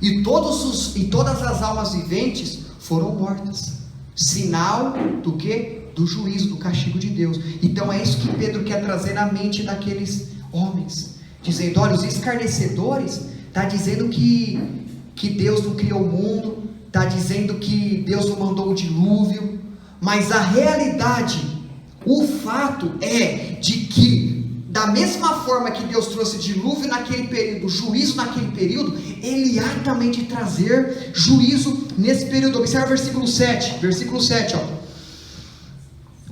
e todas as almas viventes foram mortas. Sinal do que? Do juízo, do castigo de Deus. Então é isso que Pedro quer trazer na mente daqueles homens, dizendo: olha, os escarnecedores está dizendo que Deus não criou o mundo, está dizendo que Deus não mandou o dilúvio, mas a realidade, o fato é de que, da mesma forma que Deus trouxe dilúvio naquele período, juízo naquele período, ele há também de trazer juízo nesse período. Observe o versículo 7, ó.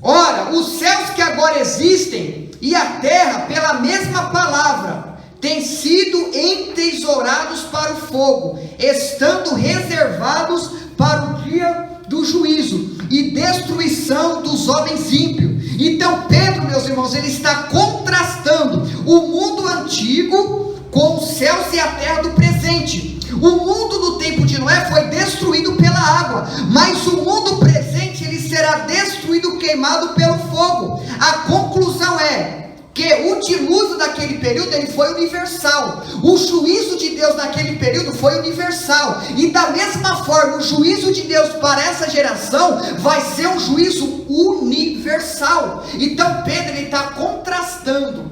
Ora, os céus que agora existem e a terra, pela mesma palavra, têm sido entesourados para o fogo, estando reservados para o dia do juízo e destruição dos homens ímpios. Então Pedro, meus irmãos, ele está contrastando o mundo antigo com os céus e a terra do presente. O mundo do tempo de Noé foi destruído pela água, mas o mundo presente, ele será destruído, queimado pelo fogo. A conclusão é que o dilúvio daquele período, ele foi universal. O juízo de Deus naquele período foi universal, e da mesma forma o juízo de Deus para essa geração vai ser um juízo universal. Então Pedro, ele está contrastando,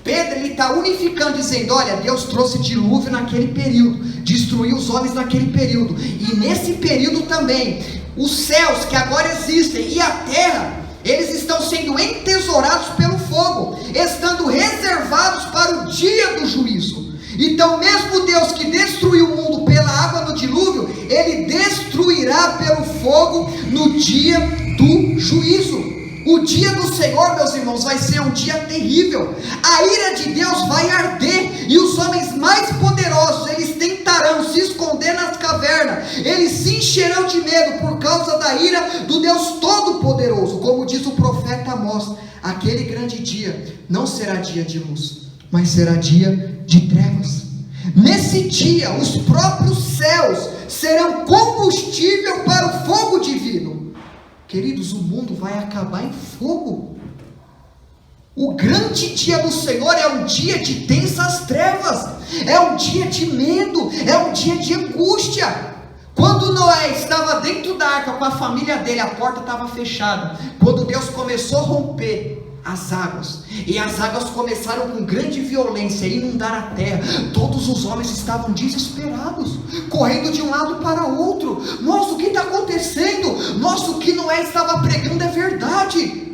Pedro, ele está unificando, dizendo: olha, Deus trouxe dilúvio naquele período, destruiu os homens naquele período, e nesse período também, os céus que agora existem e a terra, eles estão sendo entesourados pelo fogo, estando reservados para o dia do juízo. Então mesmo Deus que destruiu o mundo pela água no dilúvio, ele destruirá pelo fogo no dia do juízo. O dia do Senhor, meus irmãos, vai ser um dia terrível. A ira de Deus vai arder, e os homens mais poderosos, eles tentarão se esconder nas cavernas, eles se encherão de medo por causa da ira do Deus Todo-Poderoso. Como diz o profeta Amós, aquele grande dia não será dia de luz, mas será dia de trevas. Nesse dia, os próprios céus serão combustível para o fogo Queridos, o mundo vai acabar em fogo. O grande dia do Senhor é um dia de densas trevas, é um dia de medo, é um dia de angústia. Quando Noé estava dentro da arca com a família dele, a porta estava fechada. Quando Deus começou a romper as águas, e as águas começaram com grande violência a inundar a terra, todos os homens estavam desesperados, correndo de um lado para o outro. Nossa, o que está acontecendo? Nossa, o que Noé estava pregando é verdade.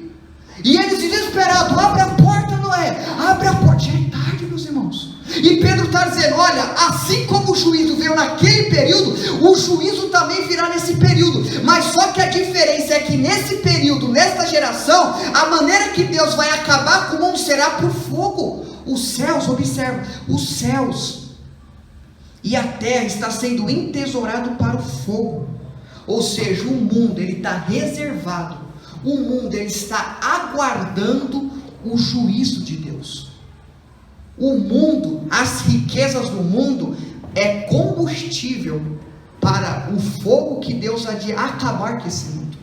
E eles desesperados: abre a porta, Noé, abre a porta. Já é tarde, meus irmãos. E Pedro está dizendo: olha, assim como o juízo veio naquele período, o juízo também virá nesse período. Mas só que a diferença é que nesse período, nesta geração, a maneira que Deus vai acabar com o mundo será por fogo. Os céus, observa, os céus e a terra está sendo entesourado para o fogo. Ou seja, o mundo ele está reservado. O mundo ele está aguardando o juízo de Deus. O mundo, as riquezas do mundo é combustível para o fogo que Deus há de acabar com esse mundo.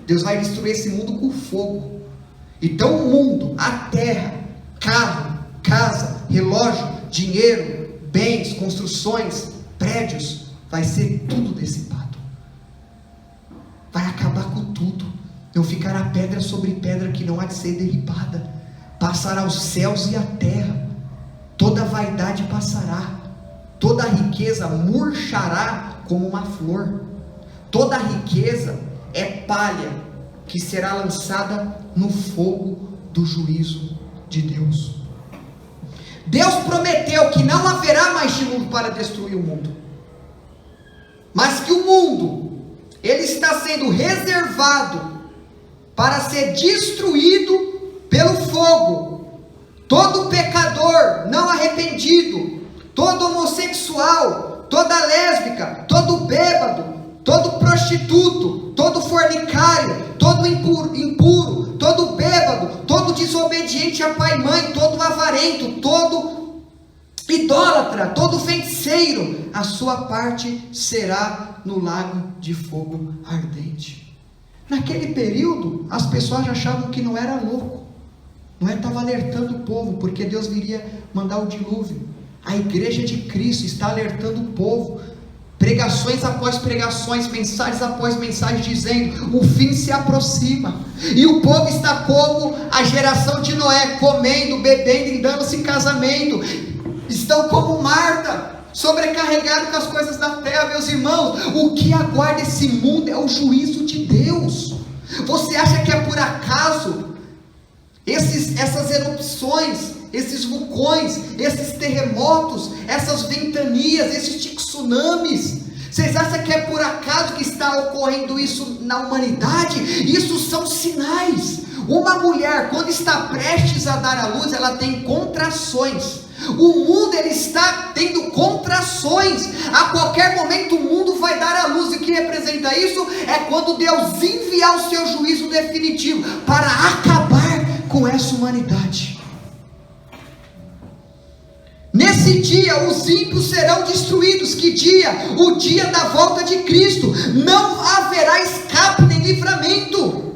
Deus vai destruir esse mundo com fogo. Então o mundo, a terra, carro, casa, relógio, dinheiro, bens, construções, prédios, vai ser tudo dissipado. Vai acabar com tudo. Não ficará pedra sobre pedra que não há de ser derribada. Passará os céus e a terra. Toda vaidade passará. Toda riqueza murchará como uma flor. Toda riqueza é palha que será lançada no fogo do juízo de Deus. Deus prometeu que não haverá mais dilúvio para destruir o mundo, mas que o mundo ele está sendo reservado para ser destruído pelo fogo. Todo pecador não arrependido, todo homossexual, toda lésbica, todo bêbado, todo prostituto, todo fornicário, todo impuro, todo bêbado, todo desobediente a pai e mãe, todo avarento, todo idólatra, todo feiticeiro, a sua parte será no lago de fogo ardente. Naquele período, as pessoas achavam que não era louco. Noé estava alertando o povo, porque Deus viria mandar o dilúvio. A igreja de Cristo está alertando o povo. Pregações após pregações, mensagens após mensagens, dizendo: o fim se aproxima. E o povo está como a geração de Noé, comendo, bebendo e dando-se em casamento. Estão como Marta, sobrecarregado com as coisas da terra. Meus irmãos, o que aguarda esse mundo é o juízo de Deus. Você acha que é por acaso essas erupções, esses vulcões, esses terremotos, essas ventanias, esses tsunamis? Vocês acham que é por acaso que está ocorrendo isso na humanidade? Isso são sinais. Uma mulher, quando está prestes a dar à luz, ela tem contrações. O mundo ele está tendo contrações. A qualquer momento o mundo vai dar à luz. E o que representa isso? É quando Deus enviar o seu juízo definitivo para acabar com essa humanidade. Nesse dia os ímpios serão destruídos. Que dia? O dia da volta de Cristo. Não haverá escape nem livramento.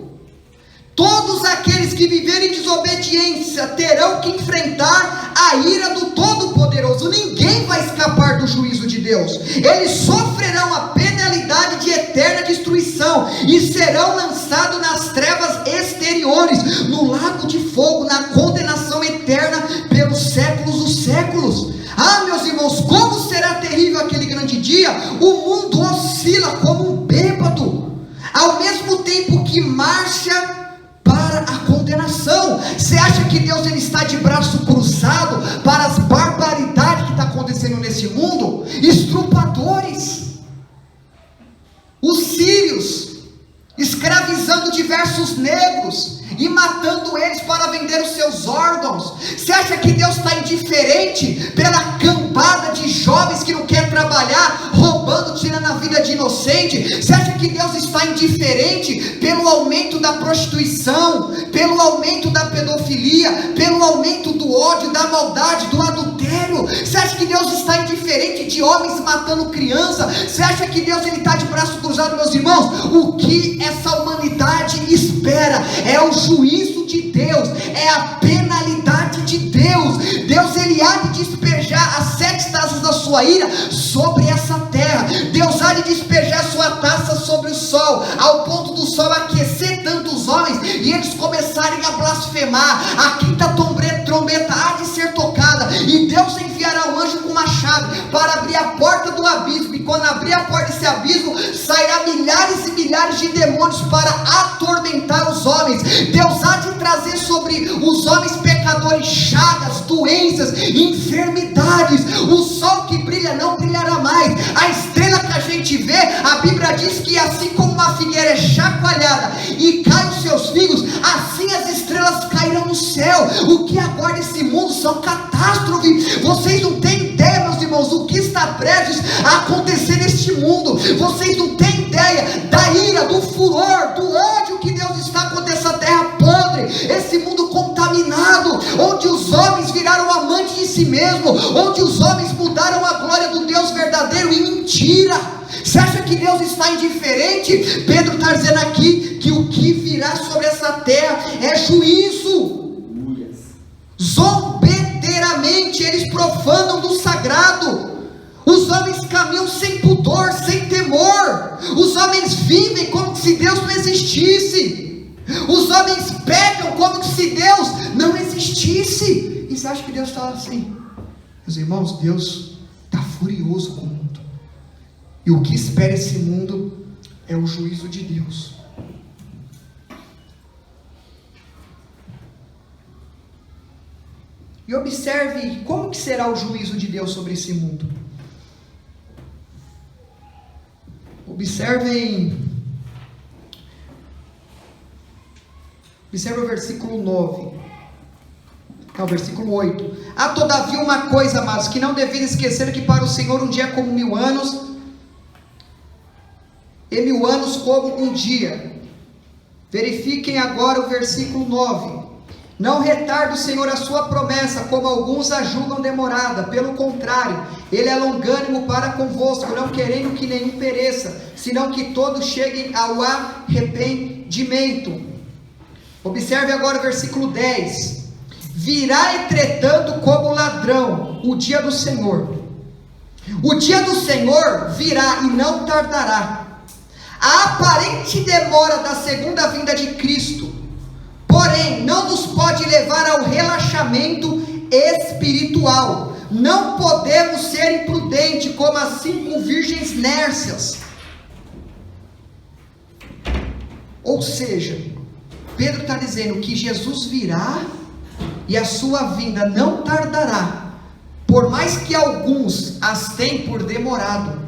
Todos aqueles que viverem em desobediência terão que enfrentar a ira do Todo-Poderoso. Ninguém vai escapar do juízo de Deus. Eles sofrerão a penalidade de eterna destruição e serão lançados nas trevas exteriores, no lago de fogo, na condenação eterna pelos séculos dos séculos. Ah, meus irmãos, como será terrível aquele grande dia! O mundo oscila como um bêbado, ao mesmo tempo que marcha para a condenação. Você acha que Deus ele está de braço cruzado para as barbaridades que está acontecendo nesse mundo? Estrupadores, os sírios escravizando diversos negros e matando eles para vender os seus órgãos. Você acha que Deus está indiferente pela cambada de jovens que não quer trabalhar, roubando, tirando a vida de inocente? Você acha que Deus está indiferente pelo aumento da prostituição, pelo aumento da pedofilia, pelo aumento do ódio, da maldade, do adultério? Você acha que Deus está indiferente de homens matando criança? Você acha que Deus está de braço cruzado, meus irmãos? O que essa humanidade humanidade espera, é o juízo de Deus, é a penalidade de Deus. Deus, ele há de despejar as 7 taças da sua ira sobre essa terra. Deus há de despejar sua taça sobre o sol, ao ponto do sol aquecer tanto os homens e eles começarem a blasfemar. A quinta trombeta há de ser tocada e Deus enviará um anjo com uma chave para abrir a porta do abismo, e quando abrir a porta desse abismo, sairá milhares e milhares de demônios para atormentar os homens. Deus há de trazer sobre os homens pecadores chagas, doenças, enfermidades. O sol que brilha não brilhará mais. A estrela que a gente vê, a Bíblia diz que assim como uma figueira é chacoalhada e cai os seus figos, assim as estrelas cairão no céu. O que aguarda esse mundo são catástrofes. Vocês não têm ideia, meus irmãos, o que está prestes a acontecer neste mundo. Vocês não têm ideia da ira, do furor, do ódio que Deus está contra essa terra podre, esse mundo contaminado, onde os homens viraram amantes de si mesmo, onde os homens mudaram a glória do Deus verdadeiro em mentira. Você acha que Deus está indiferente? Pedro está dizendo aqui que o que virá sobre essa terra é juízo. Zombeteiramente eles profanam do sagrado. Os homens caminham sem pudor, sem temor. Os homens vivem como se Deus não existisse. Os homens pecam como se Deus não existisse. E você acha que Deus está assim? Meus irmãos, Deus está furioso com o mundo. E o que espera esse mundo é o juízo de Deus. E observe como que será o juízo de Deus sobre esse mundo. Observe o versículo 9. Não, versículo 8. Há todavia uma coisa, amados, que não deveis esquecer, que para o Senhor um dia é como 1000 anos, e 1000 anos como um dia. Verifiquem agora o versículo 9. Não retarda o Senhor a sua promessa, como alguns a julgam demorada. Pelo contrário, Ele é longânimo para convosco, não querendo que nenhum pereça, senão que todos cheguem ao arrependimento. Observe agora o versículo 10. Virá entretanto como ladrão o dia do Senhor. O dia do Senhor virá e não tardará. A aparente demora da segunda vinda de Cristo, porém, não nos pode levar ao relaxamento espiritual. Não podemos ser imprudentes como as 5 virgens nércias. Ou seja, Pedro está dizendo que Jesus virá e a sua vinda não tardará, por mais que alguns as tenham por demorado,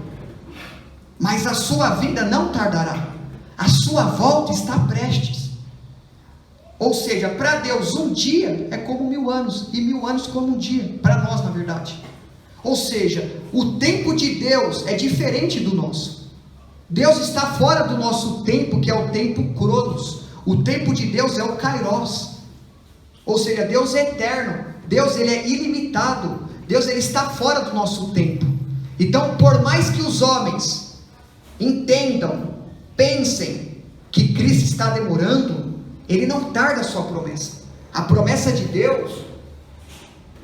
mas a sua vinda não tardará, a sua volta está prestes. Ou seja, para Deus um dia é como 1000 anos, e 1000 anos como um dia, para nós na verdade. Ou seja, o tempo de Deus é diferente do nosso. Deus está fora do nosso tempo, que é o tempo Cronos. O tempo de Deus é o Kairos. Ou seja, Deus é eterno, Deus ele é ilimitado, Deus ele está fora do nosso tempo. Então, por mais que os homens entendam, pensem que Cristo está demorando, Ele não tarda a sua promessa. A promessa de Deus,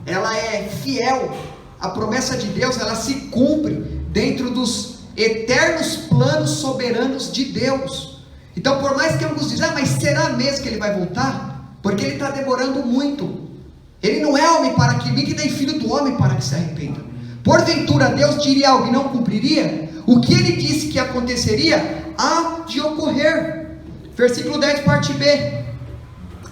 ela é fiel. A promessa de Deus, ela se cumpre dentro dos eternos planos soberanos de Deus. Então, por mais que alguns dizem, mas será mesmo que Ele vai voltar? Porque Ele está demorando muito. Ele não é homem para que minta, nem filho do homem para que se arrependa. Porventura Deus diria algo e não cumpriria? O que Ele disse que aconteceria, há de ocorrer. Versículo 10, parte B.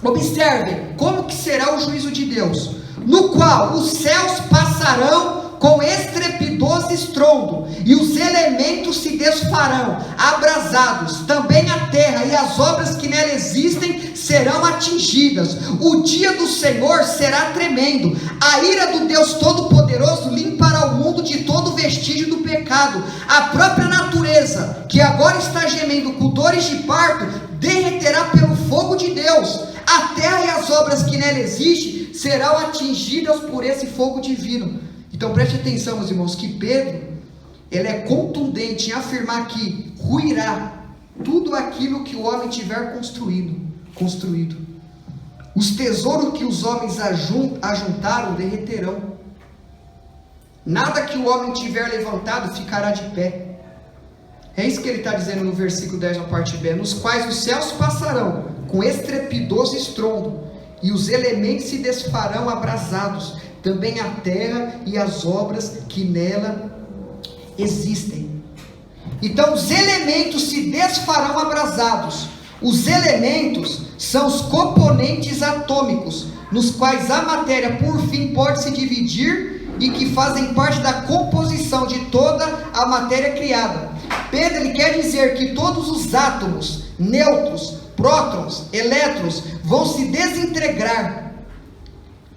Observem como que será o juízo de Deus, no qual os céus passarão com estrepitoso estrondo, e os elementos se desfarão, abrasados, também a terra e as obras que nela existem serão atingidas. O dia do Senhor será tremendo, a ira do Deus Todo-Poderoso limpará o mundo de todo vestígio do pecado. A própria natureza, que agora está gemendo com dores de parto, derreterá pelo fogo de Deus. A terra e as obras que nela existem serão atingidas por esse fogo divino. Então preste atenção, meus irmãos, que Pedro, ele é contundente em afirmar que ruirá tudo aquilo que o homem tiver construído. Os tesouros que os homens ajuntaram derreterão. Nada que o homem tiver levantado ficará de pé. É isso que ele está dizendo no versículo 10, na parte B. Nos quais os céus passarão com estrepidoso estrondo, e os elementos se desfarão abrasados, também a terra e as obras que nela existem. Então os elementos se desfarão abrasados. Os elementos são os componentes atômicos, nos quais a matéria por fim pode se dividir e que fazem parte da composição de toda a matéria criada. Pedro, ele quer dizer que todos os átomos, nêutrons, prótons, elétrons vão se desintegrar.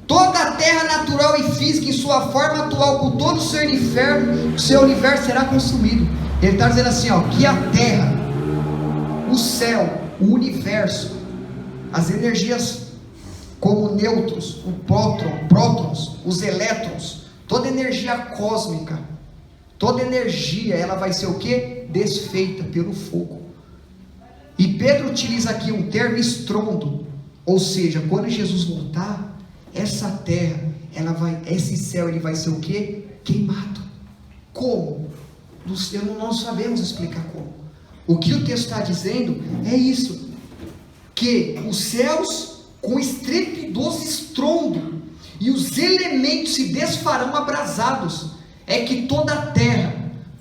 Toda a terra natural e física em sua forma atual, com todo o seu universo será consumido. Ele está dizendo assim, que a terra, o céu, o universo, as energias como nêutrons, o prótons, os elétrons, toda energia cósmica, toda energia, ela vai ser o quê? Desfeita pelo fogo. E Pedro utiliza aqui um termo estrondo, ou seja, quando Jesus voltar, essa terra, esse céu, ele vai ser o quê? Queimado. Como? Não sabemos explicar como. O que o texto está dizendo é isso, que os céus com estrepidoso estrondo e os elementos se desfarão abrasados. É que toda a terra,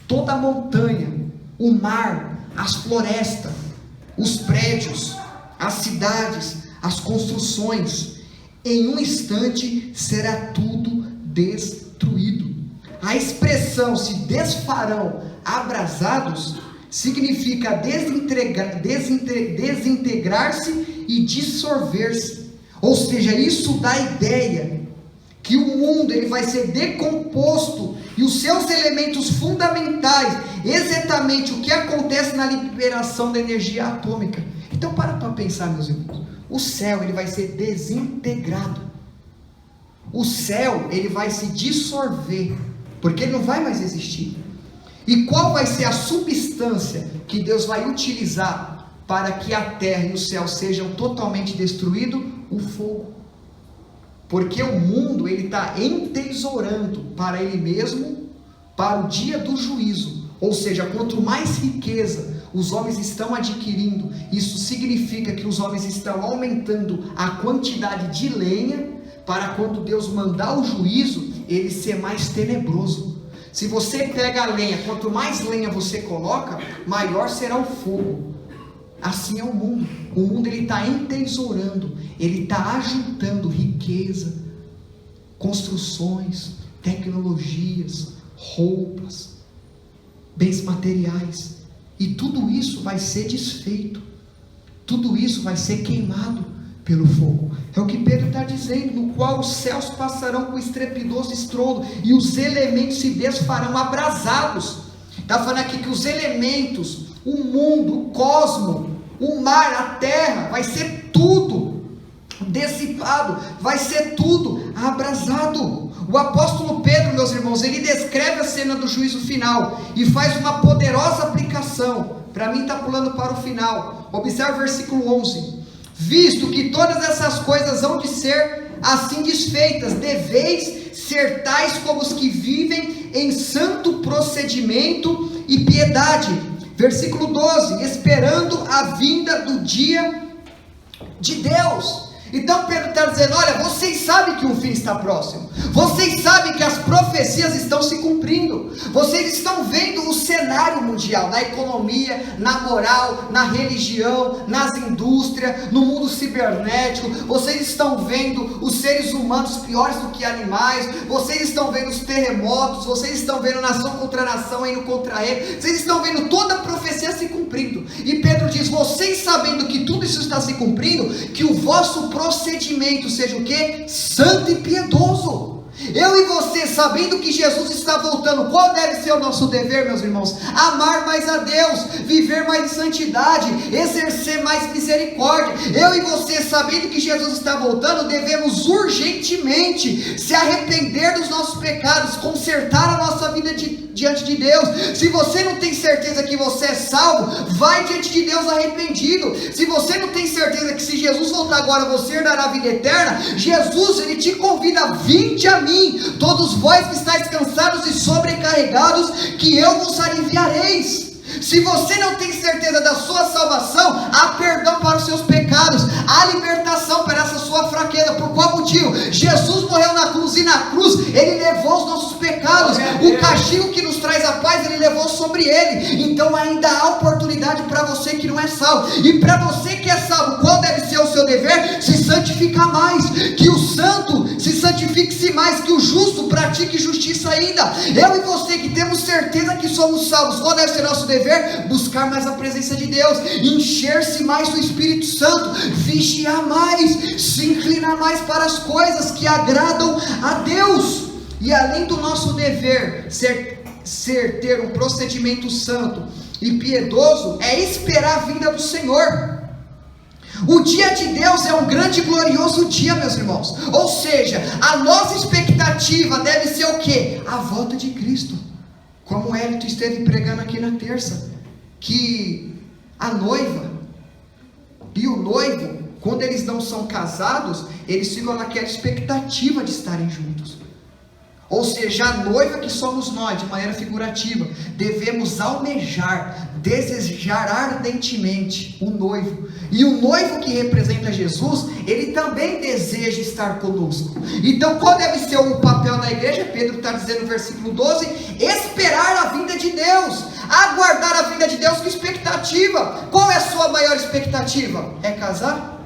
toda a montanha, o mar, as florestas, os prédios, as cidades, as construções, em um instante será tudo destruído. A expressão se desfarão abrasados significa desintegrar-se e dissolver-se. Ou seja, isso dá a ideia que o mundo ele vai ser decomposto e os seus elementos fundamentais, exatamente o que acontece na liberação da energia atômica. Então para pensar, meus irmãos, o céu ele vai ser desintegrado, o céu ele vai se dissolver, porque ele não vai mais existir. E qual vai ser a substância que Deus vai utilizar para que a terra e o céu sejam totalmente destruídos? O fogo. Porque o mundo ele está entesourando para ele mesmo, para o dia do juízo. Ou seja, quanto mais riqueza os homens estão adquirindo, isso significa que os homens estão aumentando a quantidade de lenha, para quando Deus mandar o juízo, ele ser mais tenebroso. Se você pega a lenha, quanto mais lenha você coloca, maior será o fogo. Assim é o mundo. O mundo ele está entesourando, ele está ajuntando riqueza, construções, tecnologias, roupas, bens materiais, e tudo isso vai ser desfeito, tudo isso vai ser queimado pelo fogo. É o que Pedro está dizendo, no qual os céus passarão com estrepidoso estrondo e os elementos se desfarão abrasados. Está falando aqui que os elementos, o mundo, o cosmos, o mar, a terra, vai ser tudo dissipado, vai ser tudo abrasado. O apóstolo Pedro, meus irmãos, ele descreve a cena do juízo final e faz uma poderosa aplicação. Para mim está pulando para o final. Observe o versículo 11. Visto que todas essas coisas hão de ser assim desfeitas, deveis ser tais como os que vivem em santo procedimento e piedade. Versículo 12, esperando a vinda do dia de Deus. Então Pedro está dizendo, olha, vocês sabem que o fim está próximo, vocês sabem que as profecias estão se cumprindo, vocês estão vendo o cenário mundial, na economia, na moral, na religião, nas indústrias, no mundo cibernético, vocês estão vendo os seres humanos piores do que animais, vocês estão vendo os terremotos, vocês estão vendo nação contra nação indo contra ele, vocês estão vendo toda a profecia se cumprindo, e Pedro diz, vocês sabendo que tudo isso está se cumprindo, que o vosso procedimento seja o que? Santo e piedoso. Eu e você, sabendo que Jesus está voltando, qual deve ser o nosso dever, meus irmãos? Amar mais a Deus, viver mais em santidade, exercer mais misericórdia. Eu e você, sabendo que Jesus está voltando, devemos urgentemente se arrepender dos nossos pecados, consertar a nossa vida diante de Deus. Se você não tem certeza que você é salvo, vai diante de Deus arrependido. Se você não tem certeza que se Jesus voltar agora você herdará a vida eterna, Jesus, ele te convida: vinde a mim, todos vós que estáis cansados e sobrecarregados, que eu vos aliviareis. Se você não tem certeza da sua salvação, há perdão para os seus pecados, há libertação para essa sua fraqueza. Por qual motivo? Jesus morreu na cruz, e na cruz ele levou os nossos pecados. O castigo que nos traz a paz, ele levou sobre ele. Então ainda há oportunidade para você que não é salvo. E para você que é salvo, qual deve ser o seu dever? Se santificar mais, que o santo se santifique-se mais, que o justo pratique justiça ainda. Eu e você que temos certeza que somos salvos, qual deve ser nosso dever? Buscar mais a presença de Deus, encher-se mais do Espírito Santo, vigiar mais, se inclinar mais para as coisas que agradam a Deus. E além do nosso dever ter um procedimento santo e piedoso, é esperar a vinda do Senhor. O dia de Deus é um grande e glorioso dia, meus irmãos. Ou seja, a nossa expectativa deve ser o quê? A volta de Cristo. Como o Hélito esteve pregando aqui na terça, que a noiva e o noivo, quando eles não são casados, eles ficam naquela expectativa de estarem juntos. Ou seja, a noiva que somos nós, de maneira figurativa, devemos almejar, desejar ardentemente o noivo. E o noivo que representa Jesus, ele também deseja estar conosco. Então qual deve ser o papel da igreja? Pedro está dizendo no versículo 12: esperar a vinda de Deus, aguardar a vinda de Deus com expectativa. Qual é a sua maior expectativa? É casar?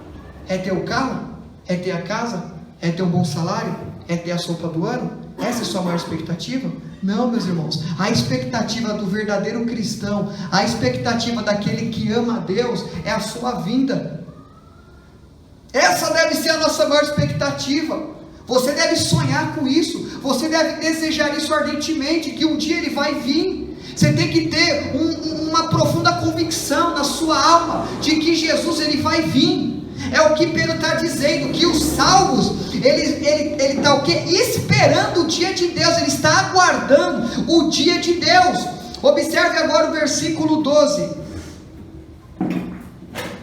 É ter o carro? É ter a casa? É ter um bom salário? É ter a sopa do ano? Essa é a sua maior expectativa? Não, meus irmãos. A expectativa do verdadeiro cristão, a expectativa daquele que ama a Deus, é a sua vinda. Essa deve ser a nossa maior expectativa. Você deve sonhar com isso, você deve desejar isso ardentemente, que um dia ele vai vir. Você tem que ter uma profunda convicção na sua alma, de que Jesus ele vai vir. É o que Pedro está dizendo, que os salvos, ele está o quê? Esperando o dia de Deus, ele está aguardando o dia de Deus. Observe agora o versículo 12.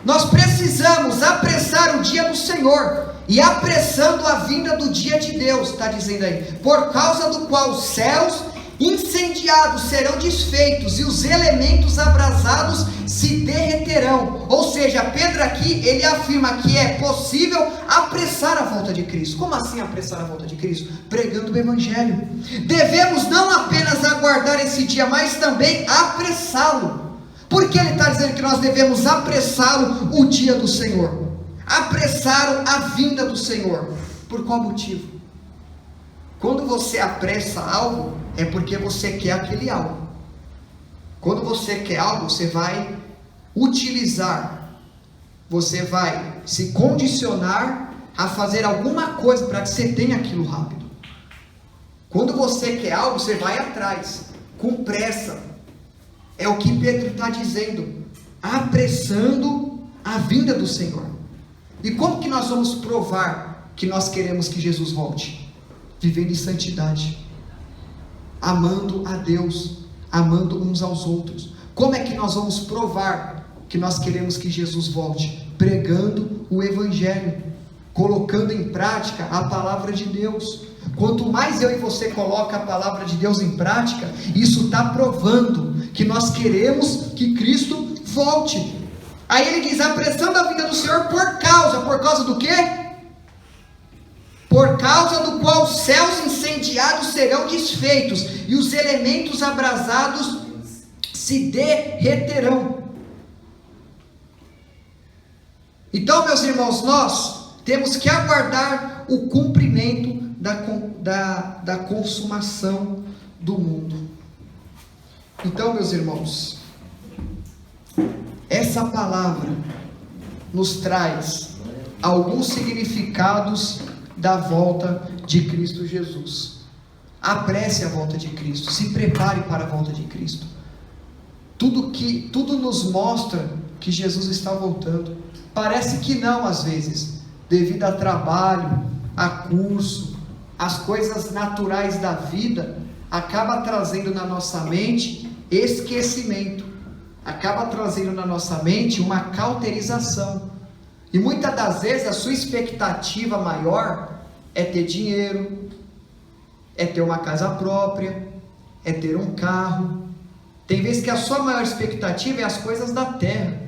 Nós precisamos apressar o dia do Senhor, e apressando a vinda do dia de Deus, está dizendo aí, por causa do qual os céus incendiados serão desfeitos, e os elementos abrasados se derreterão. Ou seja, Pedro aqui, ele afirma que é possível apressar a volta de Cristo. Como assim apressar a volta de Cristo? Pregando o Evangelho. Devemos não apenas aguardar esse dia, mas também apressá-lo. Por que ele está dizendo que nós devemos apressá-lo, o dia do Senhor? Apressar a vinda do Senhor. Por qual motivo? Quando você apressa algo, é porque você quer aquele algo. Quando você quer algo, você vai utilizar, você vai se condicionar a fazer alguma coisa para que você tenha aquilo rápido. Quando você quer algo, você vai atrás, com pressa. É o que Pedro está dizendo, apressando a vinda do Senhor. E como que nós vamos provar que nós queremos que Jesus volte? Vivendo em santidade, amando a Deus, amando uns aos outros. Como é que nós vamos provar que nós queremos que Jesus volte? Pregando o Evangelho, colocando em prática a palavra de Deus. Quanto mais eu e você coloca a palavra de Deus em prática, isso está provando que nós queremos que Cristo volte. Aí ele diz, apressando a vinda do Senhor por causa do quê? Por causa do qual os céus incendiados serão desfeitos, e os elementos abrasados se derreterão. Então, meus irmãos, nós temos que aguardar o cumprimento da consumação do mundo. Então, meus irmãos, essa palavra nos traz alguns significados da volta de Cristo Jesus. Apresse a volta de Cristo, se prepare para a volta de Cristo. Tudo nos mostra que Jesus está voltando. Parece que não, às vezes, devido a trabalho, a curso, as coisas naturais da vida, acaba trazendo na nossa mente esquecimento, acaba trazendo na nossa mente uma cauterização. E muitas das vezes a sua expectativa maior é ter dinheiro, é ter uma casa própria, é ter um carro. Tem vezes que a sua maior expectativa é as coisas da terra.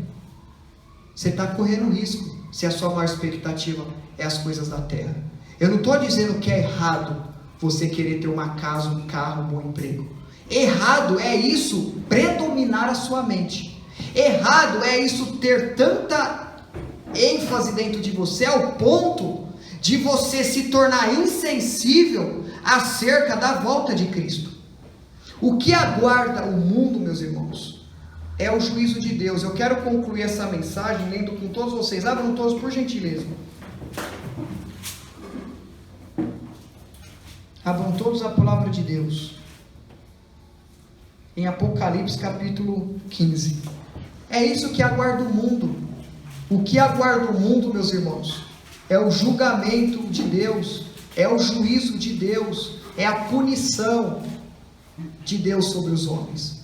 Você está correndo risco se a sua maior expectativa é as coisas da terra. Eu não estou dizendo que é errado você querer ter uma casa, um carro, um bom emprego. Errado é isso predominar a sua mente. Errado é isso ter tanta ênfase dentro de você ao ponto de você se tornar insensível acerca da volta de Cristo. O que aguarda o mundo, meus irmãos, é o juízo de Deus. Eu quero concluir essa mensagem lendo com todos vocês. Abram todos, por gentileza. Abram todos a palavra de Deus. Em Apocalipse capítulo 15. É isso que aguarda o mundo. O que aguarda o mundo, meus irmãos, é o julgamento de Deus, é o juízo de Deus, é a punição de Deus sobre os homens.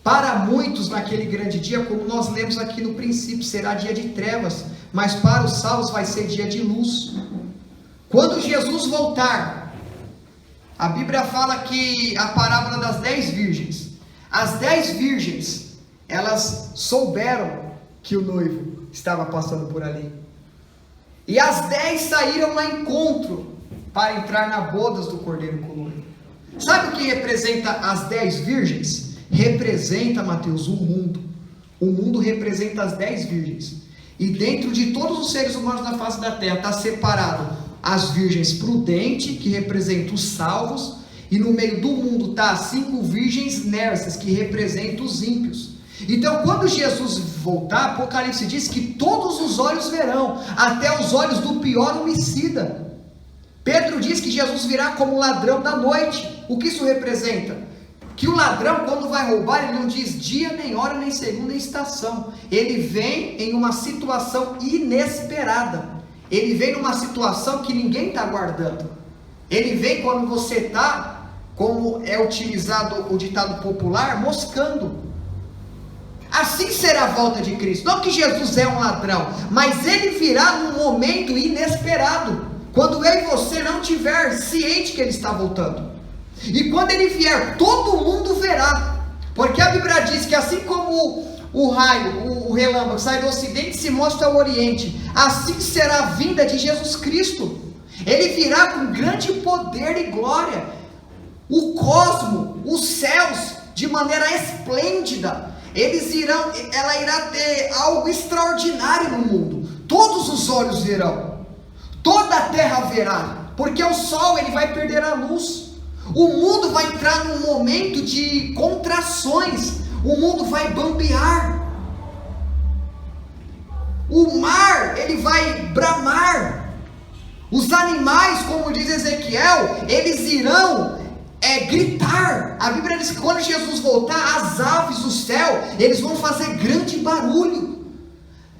Para muitos naquele grande dia, como nós lemos aqui no princípio, será dia de trevas, mas para os salvos vai ser dia de luz. Quando Jesus voltar, a Bíblia fala que a parábola das 10 virgens, as 10 virgens, elas souberam que o noivo estava passando por ali, e as 10 saíram ao encontro para entrar na bodas do Cordeiro com o noivo. Sabe o que representa as 10 virgens? Representa, Mateus, o mundo. O mundo representa as 10 virgens. E dentro de todos os seres humanos da face da terra está separado as virgens prudentes, que representam os salvos, e no meio do mundo está as 5 virgens nérsas, que representam os ímpios. Então, quando Jesus voltar, Apocalipse diz que todos os olhos verão, até os olhos do pior homicida. Pedro diz que Jesus virá como ladrão da noite. O que isso representa? Que o ladrão, quando vai roubar, ele não diz dia, nem hora, nem segundo, nem estação. Ele vem em uma situação inesperada. Ele vem numa situação que ninguém está aguardando. Ele vem quando você está, como é utilizado o ditado popular, moscando. Assim será a volta de Cristo. Não que Jesus é um ladrão, mas ele virá num momento inesperado, quando eu e você não estiver ciente que ele está voltando. E quando ele vier, todo mundo verá, porque a Bíblia diz que assim como o raio, o relâmpago sai do ocidente e se mostra ao oriente, assim será a vinda de Jesus Cristo. Ele virá com grande poder e glória, o cosmo, os céus, de maneira esplêndida. Ela irá ter algo extraordinário no mundo. Todos os olhos verão, toda a terra verá, porque o sol ele vai perder a luz. O mundo vai entrar num momento de contrações. O mundo vai bambear. O mar ele vai bramar. Os animais, como diz Ezequiel, eles irão gritar. A Bíblia diz que quando Jesus voltar, as aves do céu, eles vão fazer grande barulho.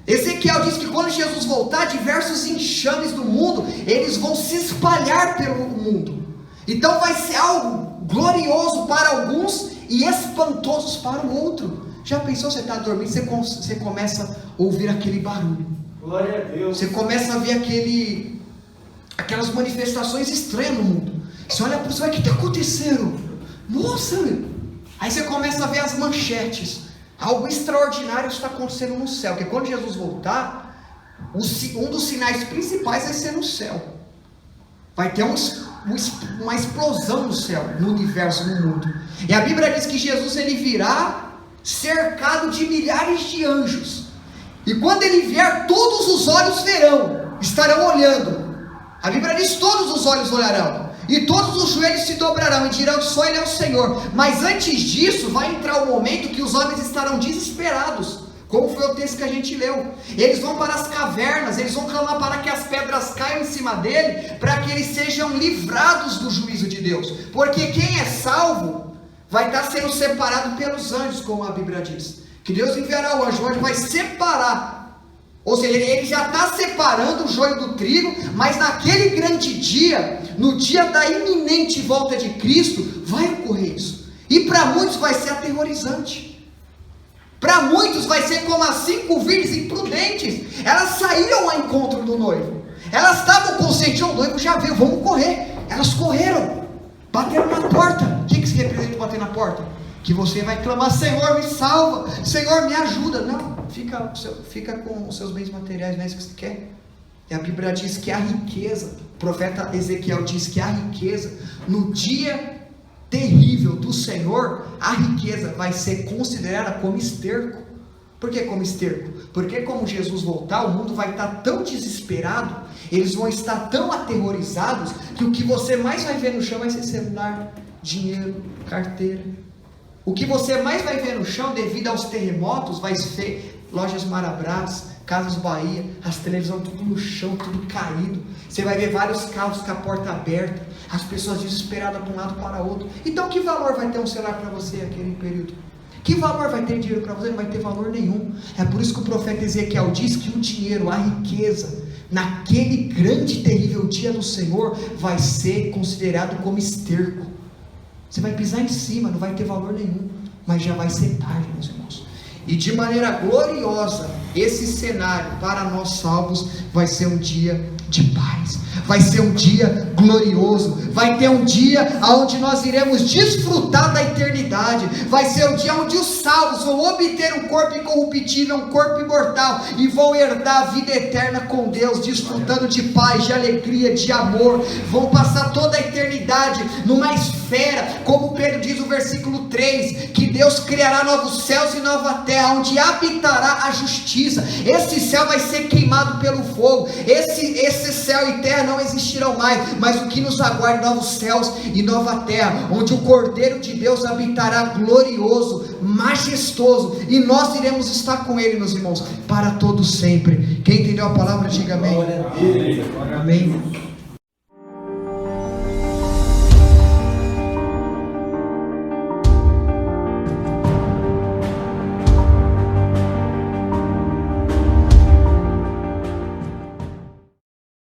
Ezequiel diz que quando Jesus voltar, diversos enxames do mundo, eles vão se espalhar pelo mundo. Então vai ser algo glorioso para alguns e espantoso para o outro. Já pensou, você está dormindo, você começa a ouvir aquele barulho. Glória a Deus. Você começa a ver aquelas manifestações estranhas no mundo. Você olha para o céu, o que está acontecendo? Nossa! Aí você começa a ver as manchetes. Algo extraordinário está acontecendo no céu. Porque quando Jesus voltar, um dos sinais principais vai ser no céu. Vai ter uma explosão no céu, no universo, no mundo. E a Bíblia diz que Jesus ele virá cercado de milhares de anjos. E quando ele vier, todos os olhos verão, estarão olhando. A Bíblia diz: todos os olhos olharão, e todos os joelhos se dobrarão e dirão que só Ele é o Senhor. Mas antes disso vai entrar o momento que os homens estarão desesperados, como foi o texto que a gente leu. Eles vão para as cavernas, eles vão clamar para que as pedras caiam em cima dele, para que eles sejam livrados do juízo de Deus. Porque quem é salvo vai estar sendo separado pelos anjos, como a Bíblia diz, que Deus enviará o anjo vai separar Ou seja, ele já está separando o joio do trigo, mas naquele grande dia, no dia da iminente volta de Cristo, vai ocorrer isso. E para muitos vai ser aterrorizante. Para muitos vai ser como as 5 virgens imprudentes. Elas saíram ao encontro do noivo. Elas estavam conscientes, o noivo já veio, vamos correr. Elas correram, bateram na porta. O que se representa bater na porta? Que você vai clamar: Senhor, me salva, Senhor, me ajuda. Não, fica com os seus bens materiais, não é isso que você quer? E a Bíblia diz que a riqueza, o profeta Ezequiel diz que a riqueza, no dia terrível do Senhor, a riqueza vai ser considerada como esterco. Por que como esterco? Porque como Jesus voltar, o mundo vai estar tão desesperado, eles vão estar tão aterrorizados, que o que você mais vai ver no chão vai ser celular, dinheiro, carteira. O que você mais vai ver no chão, devido aos terremotos, vai ser lojas Marabras, Casas Bahia, as televisões tudo no chão, tudo caído. Você vai ver vários carros com a porta aberta, as pessoas desesperadas de um lado para o outro. Então que valor vai ter um celular para você naquele período? Que valor vai ter dinheiro para você? Não vai ter valor nenhum. É por isso que o profeta Ezequiel diz que o dinheiro, a riqueza, naquele grande e terrível dia do Senhor, vai ser considerado como esterco. Você vai pisar em cima, não vai ter valor nenhum, mas já vai ser tarde, meus irmãos. E de maneira gloriosa, esse cenário para nós salvos vai ser um dia de paz, vai ser um dia glorioso, vai ter um dia onde nós iremos desfrutar da eternidade, vai ser o dia onde os salvos vão obter um corpo incorruptível, um corpo imortal, e vão herdar a vida eterna com Deus, desfrutando de paz, de alegria, de amor, vão passar toda a eternidade numa esfera, como Pedro diz no versículo 3, que Deus criará novos céus e nova terra, onde habitará a justiça. Esse céu vai ser queimado pelo fogo, esse céu e terra não existirão mais, mas o que nos aguarda, novos céus e nova terra, onde o Cordeiro de Deus habitará glorioso, majestoso, e nós iremos estar com Ele, meus irmãos, para todo sempre. Quem entendeu a palavra, diga amém. Amém. Amém.